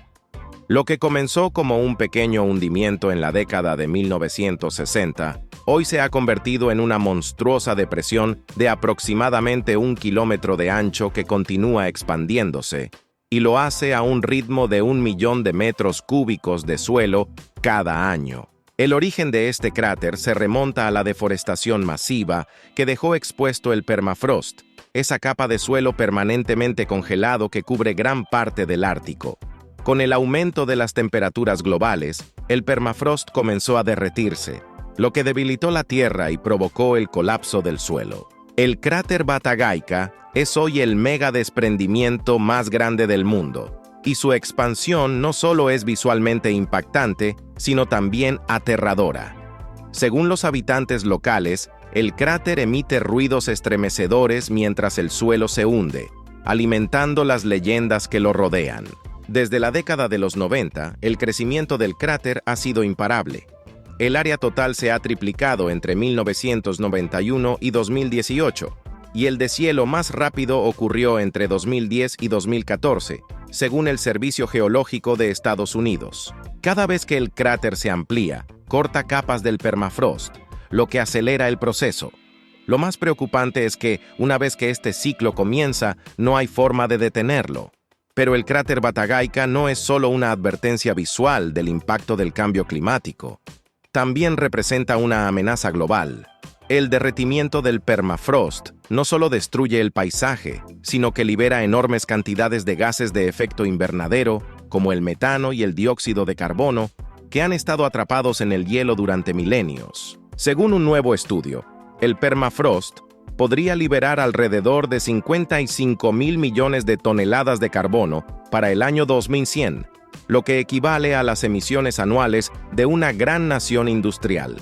Lo que comenzó como un pequeño hundimiento en la década de 1960, hoy se ha convertido en una monstruosa depresión de aproximadamente 1 kilómetro de ancho que continúa expandiéndose, y lo hace a un ritmo de 1 millón de metros cúbicos de suelo cada año. El origen de este cráter se remonta a la deforestación masiva que dejó expuesto el permafrost, esa capa de suelo permanentemente congelado que cubre gran parte del Ártico. Con el aumento de las temperaturas globales, el permafrost comenzó a derretirse, lo que debilitó la Tierra y provocó el colapso del suelo. El cráter Batagaica es hoy el mega desprendimiento más grande del mundo, y su expansión no solo es visualmente impactante, sino también aterradora. Según los habitantes locales, El cráter emite ruidos estremecedores mientras el suelo se hunde, alimentando las leyendas que lo rodean. Desde la década de los 90, el crecimiento del cráter ha sido imparable. El área total se ha triplicado entre 1991 y 2018, y el deshielo más rápido ocurrió entre 2010 y 2014, según el Servicio Geológico de Estados Unidos. Cada vez que el cráter se amplía, corta capas del permafrost, lo que acelera el proceso. Lo más preocupante es que, una vez que este ciclo comienza, no hay forma de detenerlo. Pero el cráter Batagaica no es solo una advertencia visual del impacto del cambio climático. También representa una amenaza global. El derretimiento del permafrost no solo destruye el paisaje, sino que libera enormes cantidades de gases de efecto invernadero, como el metano y el dióxido de carbono, que han estado atrapados en el hielo durante milenios. Según un nuevo estudio, el permafrost podría liberar alrededor de 55.000 millones de toneladas de carbono para el año 2100, lo que equivale a las emisiones anuales de una gran nación industrial.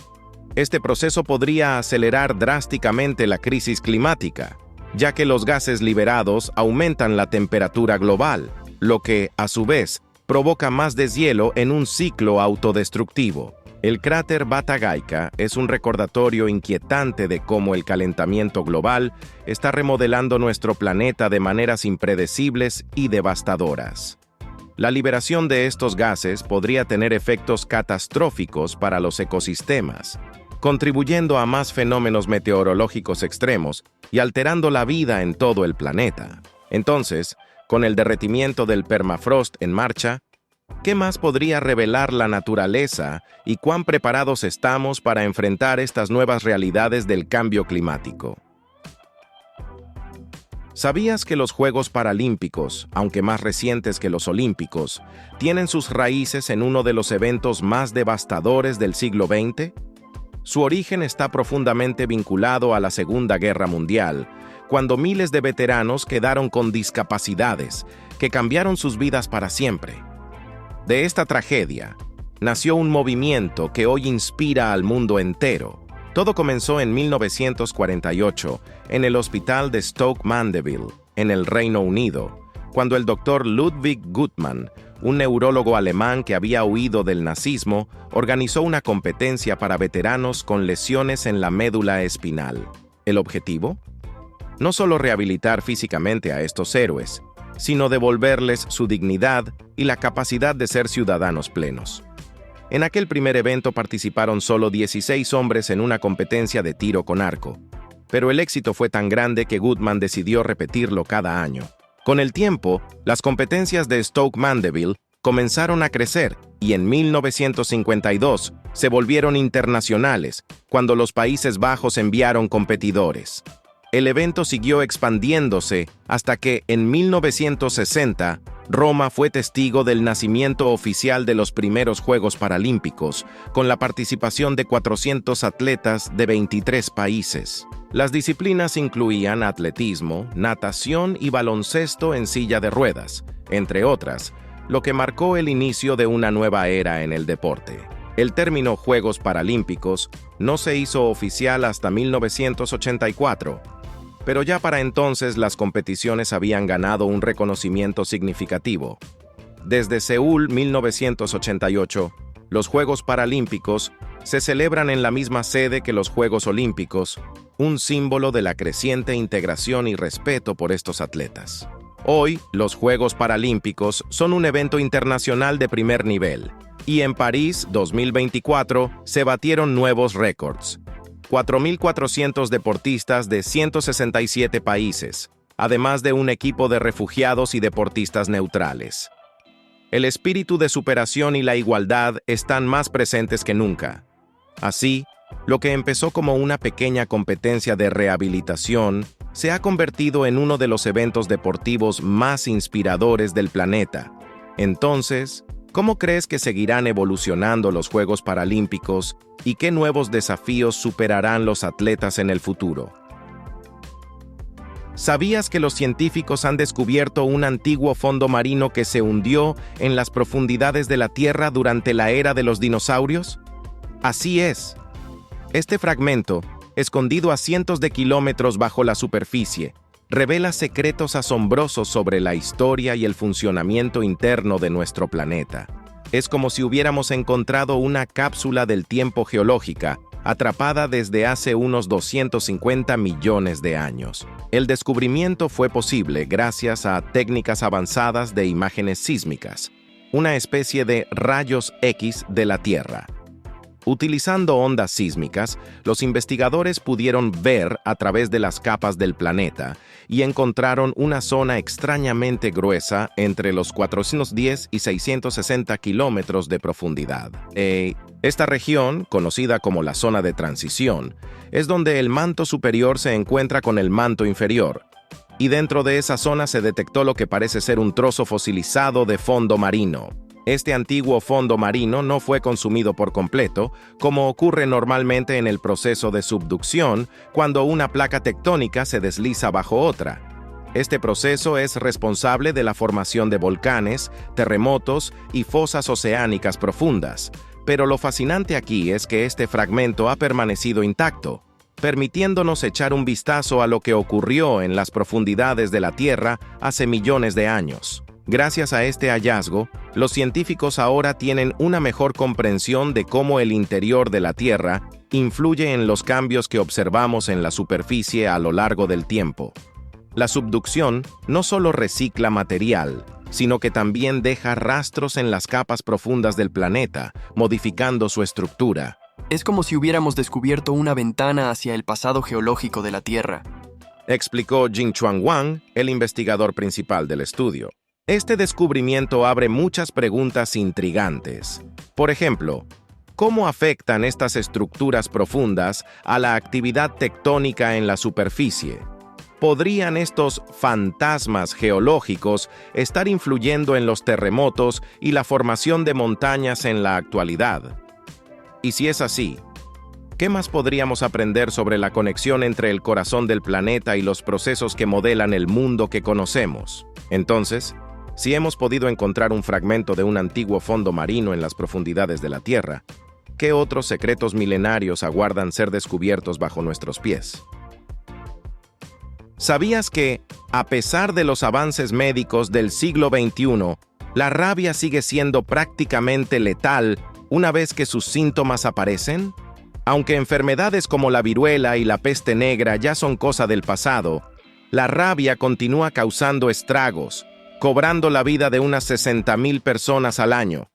Este proceso podría acelerar drásticamente la crisis climática, ya que los gases liberados aumentan la temperatura global, lo que, a su vez, provoca más deshielo en un ciclo autodestructivo. El cráter Batagaica es un recordatorio inquietante de cómo el calentamiento global está remodelando nuestro planeta de maneras impredecibles y devastadoras. La liberación de estos gases podría tener efectos catastróficos para los ecosistemas, contribuyendo a más fenómenos meteorológicos extremos y alterando la vida en todo el planeta. Entonces, con el derretimiento del permafrost en marcha, ¿qué más podría revelar la naturaleza y cuán preparados estamos para enfrentar estas nuevas realidades del cambio climático? ¿Sabías que los Juegos Paralímpicos, aunque más recientes que los Olímpicos, tienen sus raíces en uno de los eventos más devastadores del siglo XX? Su origen está profundamente vinculado a la Segunda Guerra Mundial, cuando miles de veteranos quedaron con discapacidades que cambiaron sus vidas para siempre. De esta tragedia, nació un movimiento que hoy inspira al mundo entero. Todo comenzó en 1948, en el hospital de Stoke Mandeville, en el Reino Unido, cuando el doctor Ludwig Guttmann, un neurólogo alemán que había huido del nazismo, organizó una competencia para veteranos con lesiones en la médula espinal. ¿El objetivo? No solo rehabilitar físicamente a estos héroes, sino devolverles su dignidad y la capacidad de ser ciudadanos plenos. En aquel primer evento participaron solo 16 hombres en una competencia de tiro con arco, pero el éxito fue tan grande que Guttmann decidió repetirlo cada año. Con el tiempo, las competencias de Stoke Mandeville comenzaron a crecer y en 1952 se volvieron internacionales cuando los Países Bajos enviaron competidores. El evento siguió expandiéndose hasta que, en 1960, Roma fue testigo del nacimiento oficial de los primeros Juegos Paralímpicos, con la participación de 400 atletas de 23 países. Las disciplinas incluían atletismo, natación y baloncesto en silla de ruedas, entre otras, lo que marcó el inicio de una nueva era en el deporte. El término Juegos Paralímpicos no se hizo oficial hasta 1984, pero ya para entonces las competiciones habían ganado un reconocimiento significativo. Desde Seúl 1988, los Juegos Paralímpicos se celebran en la misma sede que los Juegos Olímpicos, un símbolo de la creciente integración y respeto por estos atletas. Hoy, los Juegos Paralímpicos son un evento internacional de primer nivel, y en París 2024 se batieron nuevos récords. 4.400 deportistas de 167 países, además de un equipo de refugiados y deportistas neutrales. El espíritu de superación y la igualdad están más presentes que nunca. Así, lo que empezó como una pequeña competencia de rehabilitación se ha convertido en uno de los eventos deportivos más inspiradores del planeta. Entonces, ¿cómo crees que seguirán evolucionando los Juegos Paralímpicos y qué nuevos desafíos superarán los atletas en el futuro? ¿Sabías que los científicos han descubierto un antiguo fondo marino que se hundió en las profundidades de la Tierra durante la era de los dinosaurios? Así es. Este fragmento, escondido a cientos de kilómetros bajo la superficie, revela secretos asombrosos sobre la historia y el funcionamiento interno de nuestro planeta. Es como si hubiéramos encontrado una cápsula del tiempo geológica, atrapada desde hace unos 250 millones de años. El descubrimiento fue posible gracias a técnicas avanzadas de imágenes sísmicas, una especie de rayos X de la Tierra. Utilizando ondas sísmicas, los investigadores pudieron ver a través de las capas del planeta y encontraron una zona extrañamente gruesa entre los 410 y 660 kilómetros de profundidad. Esta región, conocida como la zona de transición, es donde el manto superior se encuentra con el manto inferior, y dentro de esa zona se detectó lo que parece ser un trozo fosilizado de fondo marino. Este antiguo fondo marino no fue consumido por completo, como ocurre normalmente en el proceso de subducción cuando una placa tectónica se desliza bajo otra. Este proceso es responsable de la formación de volcanes, terremotos y fosas oceánicas profundas, pero lo fascinante aquí es que este fragmento ha permanecido intacto, permitiéndonos echar un vistazo a lo que ocurrió en las profundidades de la Tierra hace millones de años. Gracias a este hallazgo, los científicos ahora tienen una mejor comprensión de cómo el interior de la Tierra influye en los cambios que observamos en la superficie a lo largo del tiempo. La subducción no solo recicla material, sino que también deja rastros en las capas profundas del planeta, modificando su estructura.
Es como si hubiéramos descubierto una ventana hacia el pasado geológico de la Tierra,
explicó Jingchuan Wang, el investigador principal del estudio. Este descubrimiento abre muchas preguntas intrigantes. Por ejemplo, ¿cómo afectan estas estructuras profundas a la actividad tectónica en la superficie? ¿Podrían estos fantasmas geológicos estar influyendo en los terremotos y la formación de montañas en la actualidad? Y si es así, ¿qué más podríamos aprender sobre la conexión entre el corazón del planeta y los procesos que modelan el mundo que conocemos? Entonces, si hemos podido encontrar un fragmento de un antiguo fondo marino en las profundidades de la Tierra, ¿qué otros secretos milenarios aguardan ser descubiertos bajo nuestros pies? ¿Sabías que, a pesar de los avances médicos del siglo XXI, la rabia sigue siendo prácticamente letal una vez que sus síntomas aparecen? Aunque enfermedades como la viruela y la peste negra ya son cosa del pasado, la rabia continúa causando estragos, cobrando la vida de unas 60,000 personas al año.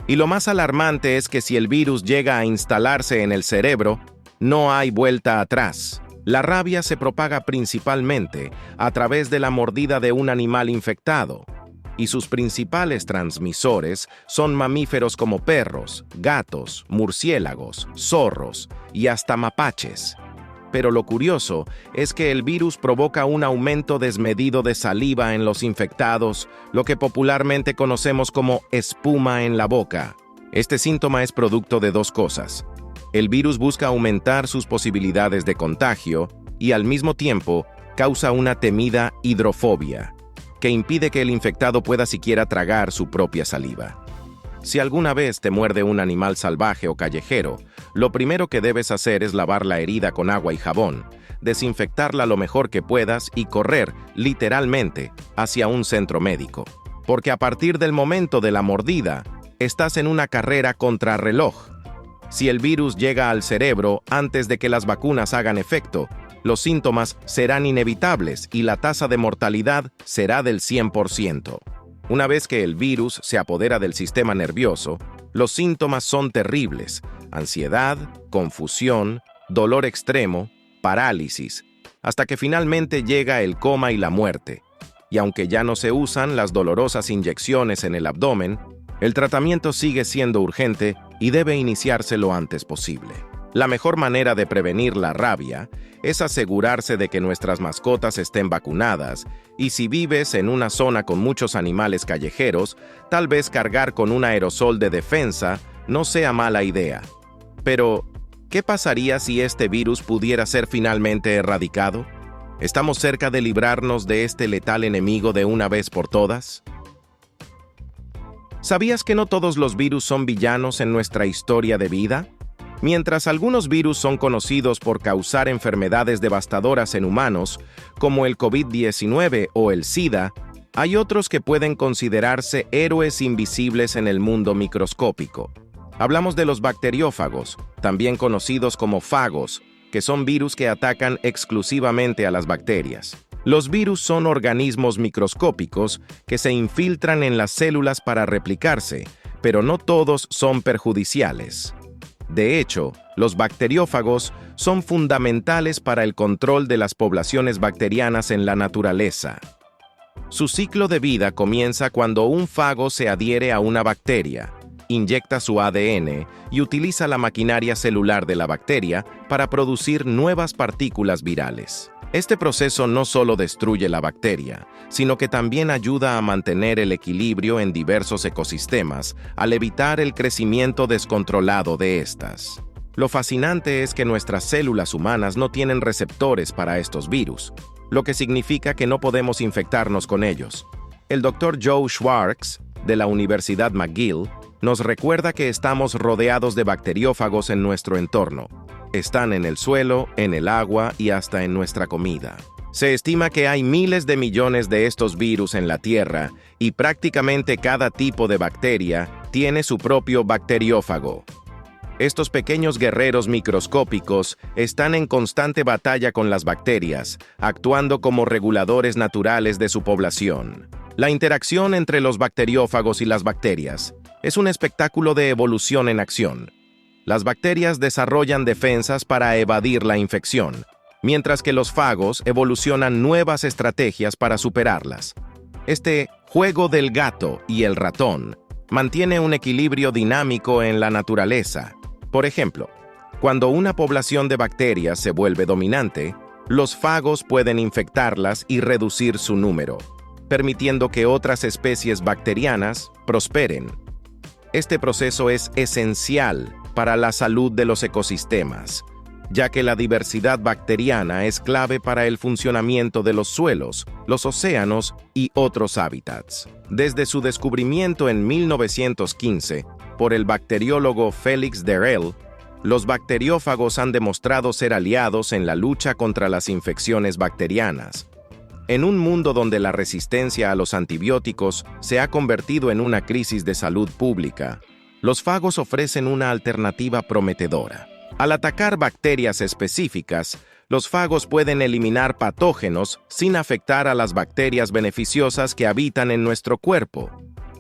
Y lo más alarmante es que si el virus llega a instalarse en el cerebro, no hay vuelta atrás. La rabia se propaga principalmente a través de la mordida de un animal infectado, y sus principales transmisores son mamíferos como perros, gatos, murciélagos, zorros y hasta mapaches. Pero lo curioso es que el virus provoca un aumento desmedido de saliva en los infectados, lo que popularmente conocemos como espuma en la boca. Este síntoma es producto de dos cosas. El virus busca aumentar sus posibilidades de contagio y al mismo tiempo causa una temida hidrofobia, que impide que el infectado pueda siquiera tragar su propia saliva. Si alguna vez te muerde un animal salvaje o callejero, lo primero que debes hacer es lavar la herida con agua y jabón, desinfectarla lo mejor que puedas y correr, literalmente, hacia un centro médico. Porque a partir del momento de la mordida, estás en una carrera contrarreloj. Si el virus llega al cerebro antes de que las vacunas hagan efecto, los síntomas serán inevitables y la tasa de mortalidad será del 100%. Una vez que el virus se apodera del sistema nervioso, los síntomas son terribles: ansiedad, confusión, dolor extremo, parálisis, hasta que finalmente llega el coma y la muerte. Y aunque ya no se usan las dolorosas inyecciones en el abdomen, el tratamiento sigue siendo urgente y debe iniciarse lo antes posible. La mejor manera de prevenir la rabia es asegurarse de que nuestras mascotas estén vacunadas, y si vives en una zona con muchos animales callejeros, tal vez cargar con un aerosol de defensa no sea mala idea. Pero, ¿qué pasaría si este virus pudiera ser finalmente erradicado? ¿Estamos cerca de librarnos de este letal enemigo de una vez por todas? ¿Sabías que no todos los virus son villanos en nuestra historia de vida? Mientras algunos virus son conocidos por causar enfermedades devastadoras en humanos, como el COVID-19 o el SIDA, hay otros que pueden considerarse héroes invisibles en el mundo microscópico. Hablamos de los bacteriófagos, también conocidos como fagos, que son virus que atacan exclusivamente a las bacterias. Los virus son organismos microscópicos que se infiltran en las células para replicarse, pero no todos son perjudiciales. De hecho, los bacteriófagos son fundamentales para el control de las poblaciones bacterianas en la naturaleza. Su ciclo de vida comienza cuando un fago se adhiere a una bacteria, inyecta su ADN y utiliza la maquinaria celular de la bacteria para producir nuevas partículas virales. Este proceso no solo destruye la bacteria, sino que también ayuda a mantener el equilibrio en diversos ecosistemas al evitar el crecimiento descontrolado de estas. Lo fascinante es que nuestras células humanas no tienen receptores para estos virus, lo que significa que no podemos infectarnos con ellos. El Dr. Joe Schwartz, de la Universidad McGill, nos recuerda que estamos rodeados de bacteriófagos en nuestro entorno. Están en el suelo, en el agua y hasta en nuestra comida. Se estima que hay miles de millones de estos virus en la Tierra y prácticamente cada tipo de bacteria tiene su propio bacteriófago. Estos pequeños guerreros microscópicos están en constante batalla con las bacterias, actuando como reguladores naturales de su población. La interacción entre los bacteriófagos y las bacterias es un espectáculo de evolución en acción. Las bacterias desarrollan defensas para evadir la infección, mientras que los fagos evolucionan nuevas estrategias para superarlas. Este juego del gato y el ratón mantiene un equilibrio dinámico en la naturaleza. Por ejemplo, cuando una población de bacterias se vuelve dominante, los fagos pueden infectarlas y reducir su número, permitiendo que otras especies bacterianas prosperen. Este proceso es esencial para la salud de los ecosistemas, ya que la diversidad bacteriana es clave para el funcionamiento de los suelos, los océanos y otros hábitats. Desde su descubrimiento en 1915 por el bacteriólogo Félix Darel, los bacteriófagos han demostrado ser aliados en la lucha contra las infecciones bacterianas. En un mundo donde la resistencia a los antibióticos se ha convertido en una crisis de salud pública, los fagos ofrecen una alternativa prometedora. Al atacar bacterias específicas, los fagos pueden eliminar patógenos sin afectar a las bacterias beneficiosas que habitan en nuestro cuerpo,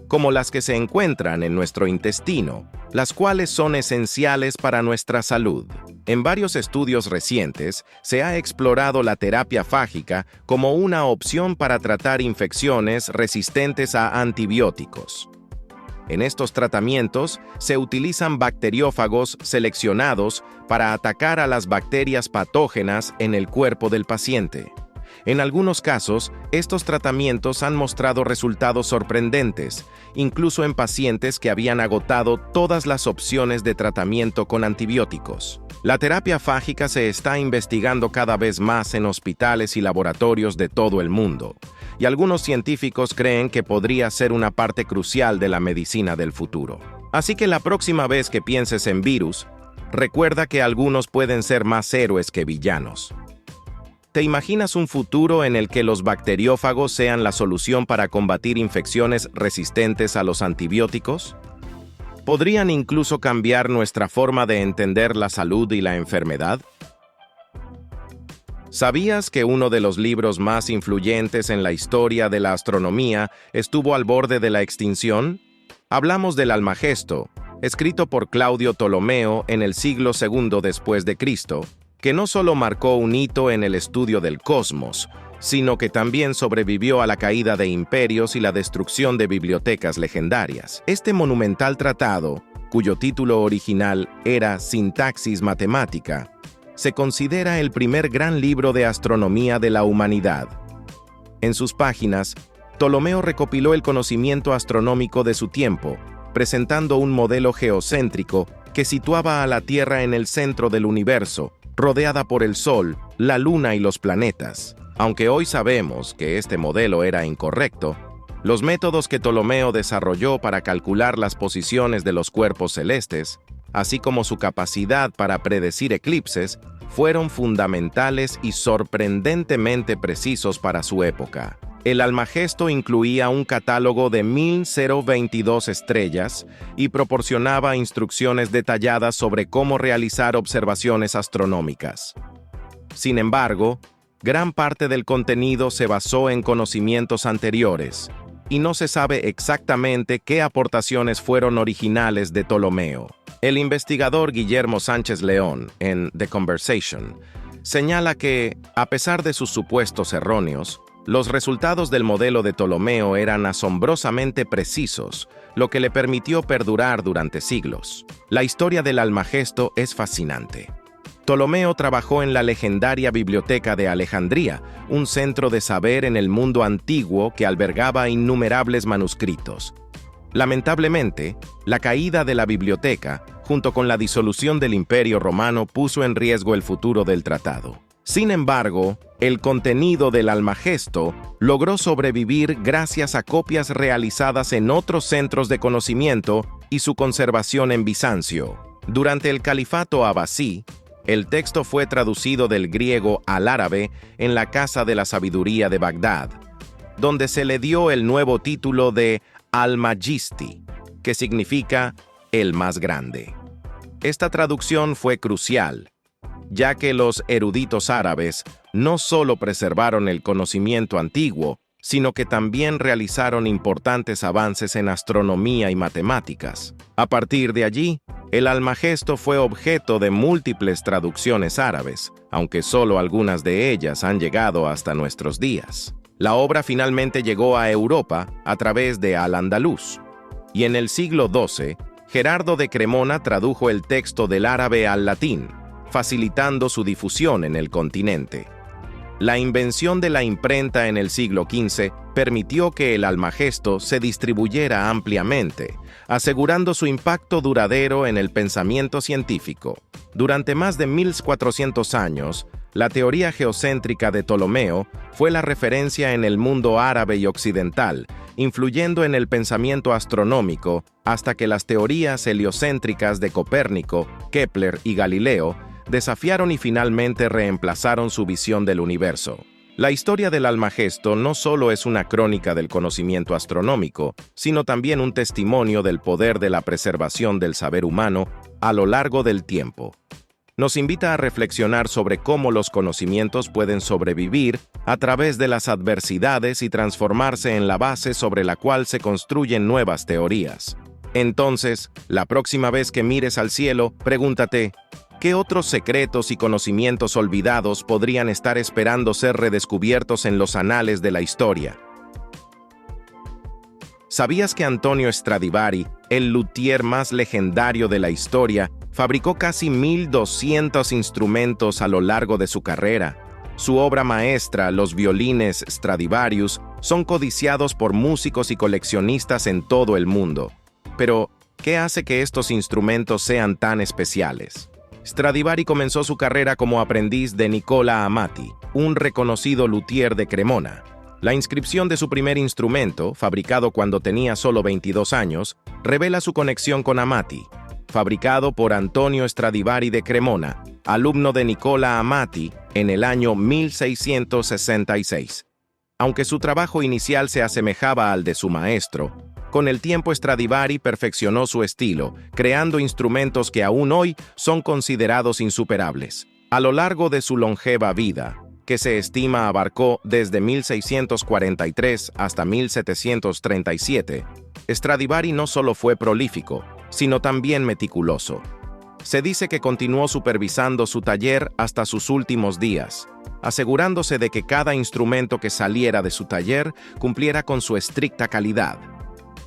como las que se encuentran en nuestro intestino, las cuales son esenciales para nuestra salud. En varios estudios recientes, se ha explorado la terapia fágica como una opción para tratar infecciones resistentes a antibióticos. En estos tratamientos, se utilizan bacteriófagos seleccionados para atacar a las bacterias patógenas en el cuerpo del paciente. En algunos casos, estos tratamientos han mostrado resultados sorprendentes, incluso en pacientes que habían agotado todas las opciones de tratamiento con antibióticos. La terapia fágica se está investigando cada vez más en hospitales y laboratorios de todo el mundo, y algunos científicos creen que podría ser una parte crucial de la medicina del futuro. Así que la próxima vez que pienses en virus, recuerda que algunos pueden ser más héroes que villanos. ¿Te imaginas un futuro en el que los bacteriófagos sean la solución para combatir infecciones resistentes a los antibióticos? ¿Podrían incluso cambiar nuestra forma de entender la salud y la enfermedad? ¿Sabías que uno de los libros más influyentes en la historia de la astronomía estuvo al borde de la extinción? Hablamos del Almagesto, escrito por Claudio Ptolomeo en el siglo II después de Cristo, que no solo marcó un hito en el estudio del cosmos, sino que también sobrevivió a la caída de imperios y la destrucción de bibliotecas legendarias. Este monumental tratado, cuyo título original era Sintaxis Matemática, se considera el primer gran libro de astronomía de la humanidad. En sus páginas, Ptolomeo recopiló el conocimiento astronómico de su tiempo, presentando un modelo geocéntrico que situaba a la Tierra en el centro del universo, rodeada por el Sol, la Luna y los planetas. Aunque hoy sabemos que este modelo era incorrecto, los métodos que Ptolomeo desarrolló para calcular las posiciones de los cuerpos celestes así como su capacidad para predecir eclipses, fueron fundamentales y sorprendentemente precisos para su época. El Almagesto incluía un catálogo de 1022 estrellas y proporcionaba instrucciones detalladas sobre cómo realizar observaciones astronómicas. Sin embargo, gran parte del contenido se basó en conocimientos anteriores, y no se sabe exactamente qué aportaciones fueron originales de Ptolomeo. El investigador Guillermo Sánchez León, en The Conversation, señala que, a pesar de sus supuestos erróneos, los resultados del modelo de Ptolomeo eran asombrosamente precisos, lo que le permitió perdurar durante siglos. La historia del Almagesto es fascinante. Ptolomeo trabajó en la legendaria Biblioteca de Alejandría, un centro de saber en el mundo antiguo que albergaba innumerables manuscritos. Lamentablemente, la caída de la biblioteca, junto con la disolución del Imperio Romano, puso en riesgo el futuro del tratado. Sin embargo, el contenido del Almagesto logró sobrevivir gracias a copias realizadas en otros centros de conocimiento y su conservación en Bizancio. Durante el Califato Abbasí, el texto fue traducido del griego al árabe en la Casa de la Sabiduría de Bagdad, donde se le dio el nuevo título de Al-Majisti, que significa el más grande. Esta traducción fue crucial, ya que los eruditos árabes no solo preservaron el conocimiento antiguo, sino que también realizaron importantes avances en astronomía y matemáticas. A partir de allí, el Almagesto fue objeto de múltiples traducciones árabes, aunque solo algunas de ellas han llegado hasta nuestros días. La obra finalmente llegó a Europa a través de Al-Ándalus, y en el siglo XII, Gerardo de Cremona tradujo el texto del árabe al latín, facilitando su difusión en el continente. La invención de la imprenta en el siglo XV permitió que el Almagesto se distribuyera ampliamente, asegurando su impacto duradero en el pensamiento científico. Durante más de 1400 años, la teoría geocéntrica de Ptolomeo fue la referencia en el mundo árabe y occidental, influyendo en el pensamiento astronómico hasta que las teorías heliocéntricas de Copérnico, Kepler y Galileo desafiaron y finalmente reemplazaron su visión del universo. La historia del Almagesto no solo es una crónica del conocimiento astronómico, sino también un testimonio del poder de la preservación del saber humano a lo largo del tiempo. Nos invita a reflexionar sobre cómo los conocimientos pueden sobrevivir a través de las adversidades y transformarse en la base sobre la cual se construyen nuevas teorías. Entonces, la próxima vez que mires al cielo, pregúntate, ¿qué otros secretos y conocimientos olvidados podrían estar esperando ser redescubiertos en los anales de la historia? ¿Sabías que Antonio Stradivari, el luthier más legendario de la historia, fabricó casi 1200 instrumentos a lo largo de su carrera? Su obra maestra, los violines Stradivarius, son codiciados por músicos y coleccionistas en todo el mundo. Pero, ¿qué hace que estos instrumentos sean tan especiales? Stradivari comenzó su carrera como aprendiz de Nicola Amati, un reconocido luthier de Cremona. La inscripción de su primer instrumento, fabricado cuando tenía solo 22 años, revela su conexión con Amati. Fabricado por Antonio Stradivari de Cremona, alumno de Nicola Amati, en el año 1666. Aunque su trabajo inicial se asemejaba al de su maestro, con el tiempo Stradivari perfeccionó su estilo, creando instrumentos que aún hoy son considerados insuperables. A lo largo de su longeva vida, que se estima abarcó desde 1643 hasta 1737, Stradivari no solo fue prolífico, sino también meticuloso. Se dice que continuó supervisando su taller hasta sus últimos días, asegurándose de que cada instrumento que saliera de su taller cumpliera con su estricta calidad.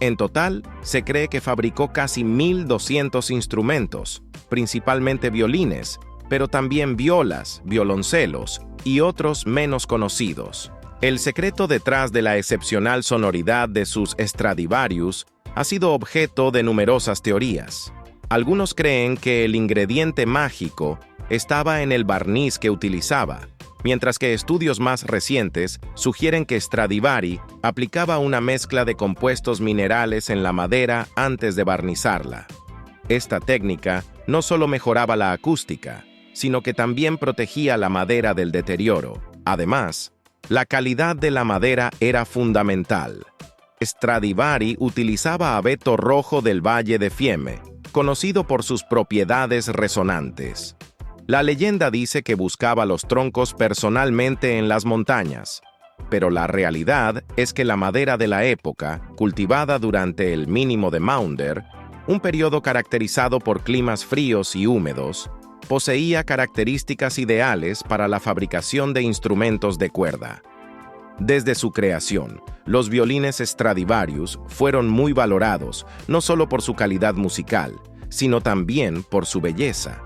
En total, se cree que fabricó casi 1200 instrumentos, principalmente violines, pero también violas, violoncelos y otros menos conocidos. El secreto detrás de la excepcional sonoridad de sus Stradivarius ha sido objeto de numerosas teorías. Algunos creen que el ingrediente mágico estaba en el barniz que utilizaba, mientras que estudios más recientes sugieren que Stradivari aplicaba una mezcla de compuestos minerales en la madera antes de barnizarla. Esta técnica no solo mejoraba la acústica, sino que también protegía la madera del deterioro. Además, la calidad de la madera era fundamental. Stradivari utilizaba abeto rojo del Valle de Fiemme, conocido por sus propiedades resonantes. La leyenda dice que buscaba los troncos personalmente en las montañas, pero la realidad es que la madera de la época, cultivada durante el Mínimo de Maunder, un periodo caracterizado por climas fríos y húmedos, poseía características ideales para la fabricación de instrumentos de cuerda. Desde su creación, los violines Stradivarius fueron muy valorados, no solo por su calidad musical, sino también por su belleza.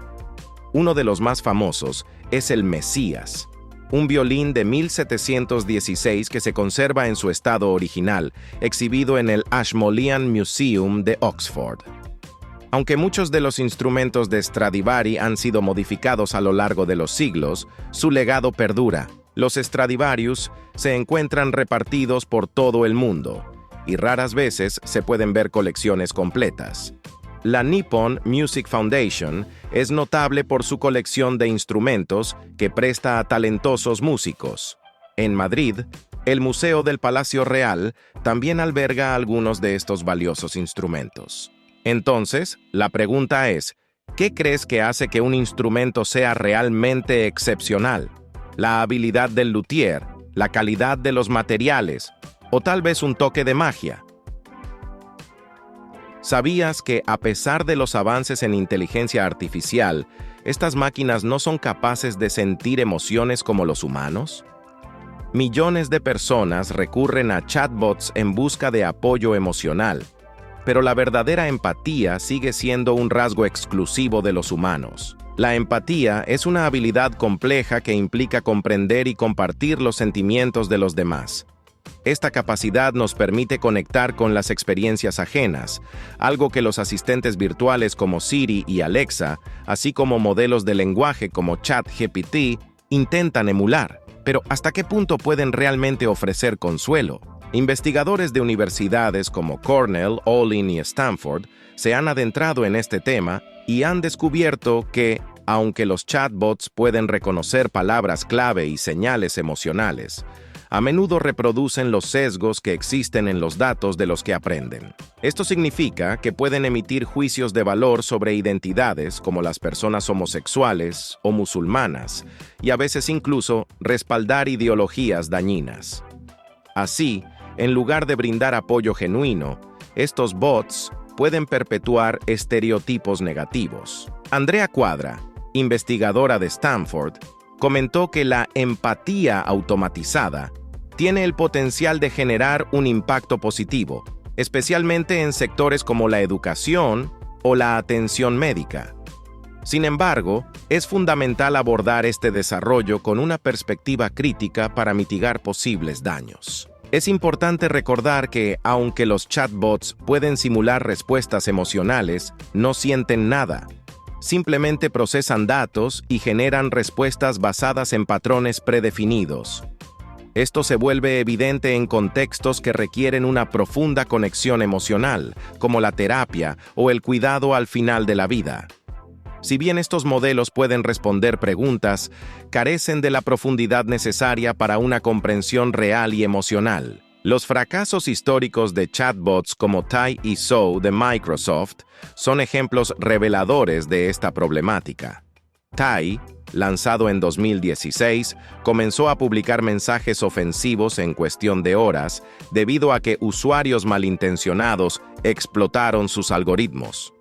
Uno de los más famosos es el Mesías, un violín de 1716 que se conserva en su estado original, exhibido en el Ashmolean Museum de Oxford. Aunque muchos de los instrumentos de Stradivari han sido modificados a lo largo de los siglos, su legado perdura. Los Stradivarius se encuentran repartidos por todo el mundo, y raras veces se pueden ver colecciones completas. La Nippon Music Foundation es notable por su colección de instrumentos que presta a talentosos músicos. En Madrid, el Museo del Palacio Real también alberga algunos de estos valiosos instrumentos. Entonces, la pregunta es, ¿qué crees que hace que un instrumento sea realmente excepcional? ¿La habilidad del luthier, la calidad de los materiales, o tal vez un toque de magia? ¿Sabías que, a pesar de los avances en inteligencia artificial, estas máquinas no son capaces de sentir emociones como los humanos? Millones de personas recurren a chatbots en busca de apoyo emocional, pero la verdadera empatía sigue siendo un rasgo exclusivo de los humanos. La empatía es una habilidad compleja que implica comprender y compartir los sentimientos de los demás. Esta capacidad nos permite conectar con las experiencias ajenas, algo que los asistentes virtuales como Siri y Alexa, así como modelos de lenguaje como ChatGPT, intentan emular. Pero ¿hasta qué punto pueden realmente ofrecer consuelo? Investigadores de universidades como Cornell, Olin y Stanford se han adentrado en este tema y han descubierto que, aunque los chatbots pueden reconocer palabras clave y señales emocionales, a menudo reproducen los sesgos que existen en los datos de los que aprenden. Esto significa que pueden emitir juicios de valor sobre identidades como las personas homosexuales o musulmanas, y a veces incluso respaldar ideologías dañinas. Así, en lugar de brindar apoyo genuino, estos bots pueden perpetuar estereotipos negativos. Andrea Quadra, investigadora de Stanford, comentó que la empatía automatizada tiene el potencial de generar un impacto positivo, especialmente en sectores como la educación o la atención médica. Sin embargo, es fundamental abordar este desarrollo con una perspectiva crítica para mitigar posibles daños. Es importante recordar que, aunque los chatbots pueden simular respuestas emocionales, no sienten nada. Simplemente procesan datos y generan respuestas basadas en patrones predefinidos. Esto se vuelve evidente en contextos que requieren una profunda conexión emocional, como la terapia o el cuidado al final de la vida. Si bien estos modelos pueden responder preguntas, carecen de la profundidad necesaria para una comprensión real y emocional. Los fracasos históricos de chatbots como Tai y Zhou de Microsoft son ejemplos reveladores de esta problemática. Tai, lanzado en 2016, comenzó a publicar mensajes ofensivos en cuestión de horas debido a que usuarios malintencionados explotaron sus algoritmos.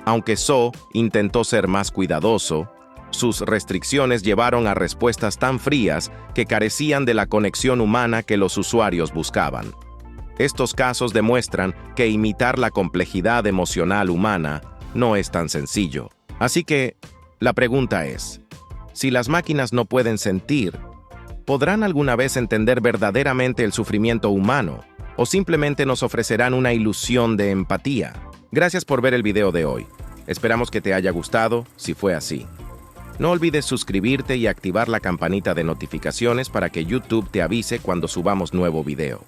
Aunque Zhou intentó ser más cuidadoso, sus restricciones llevaron a respuestas tan frías que carecían de la conexión humana que los usuarios buscaban. Estos casos demuestran que imitar la complejidad emocional humana no es tan sencillo. Así que, la pregunta es, si las máquinas no pueden sentir, ¿podrán alguna vez entender verdaderamente el sufrimiento humano o simplemente nos ofrecerán una ilusión de empatía? Gracias por ver el video de hoy. Esperamos que te haya gustado, si fue así. No olvides suscribirte y activar la campanita de notificaciones para que YouTube te avise cuando subamos nuevo video.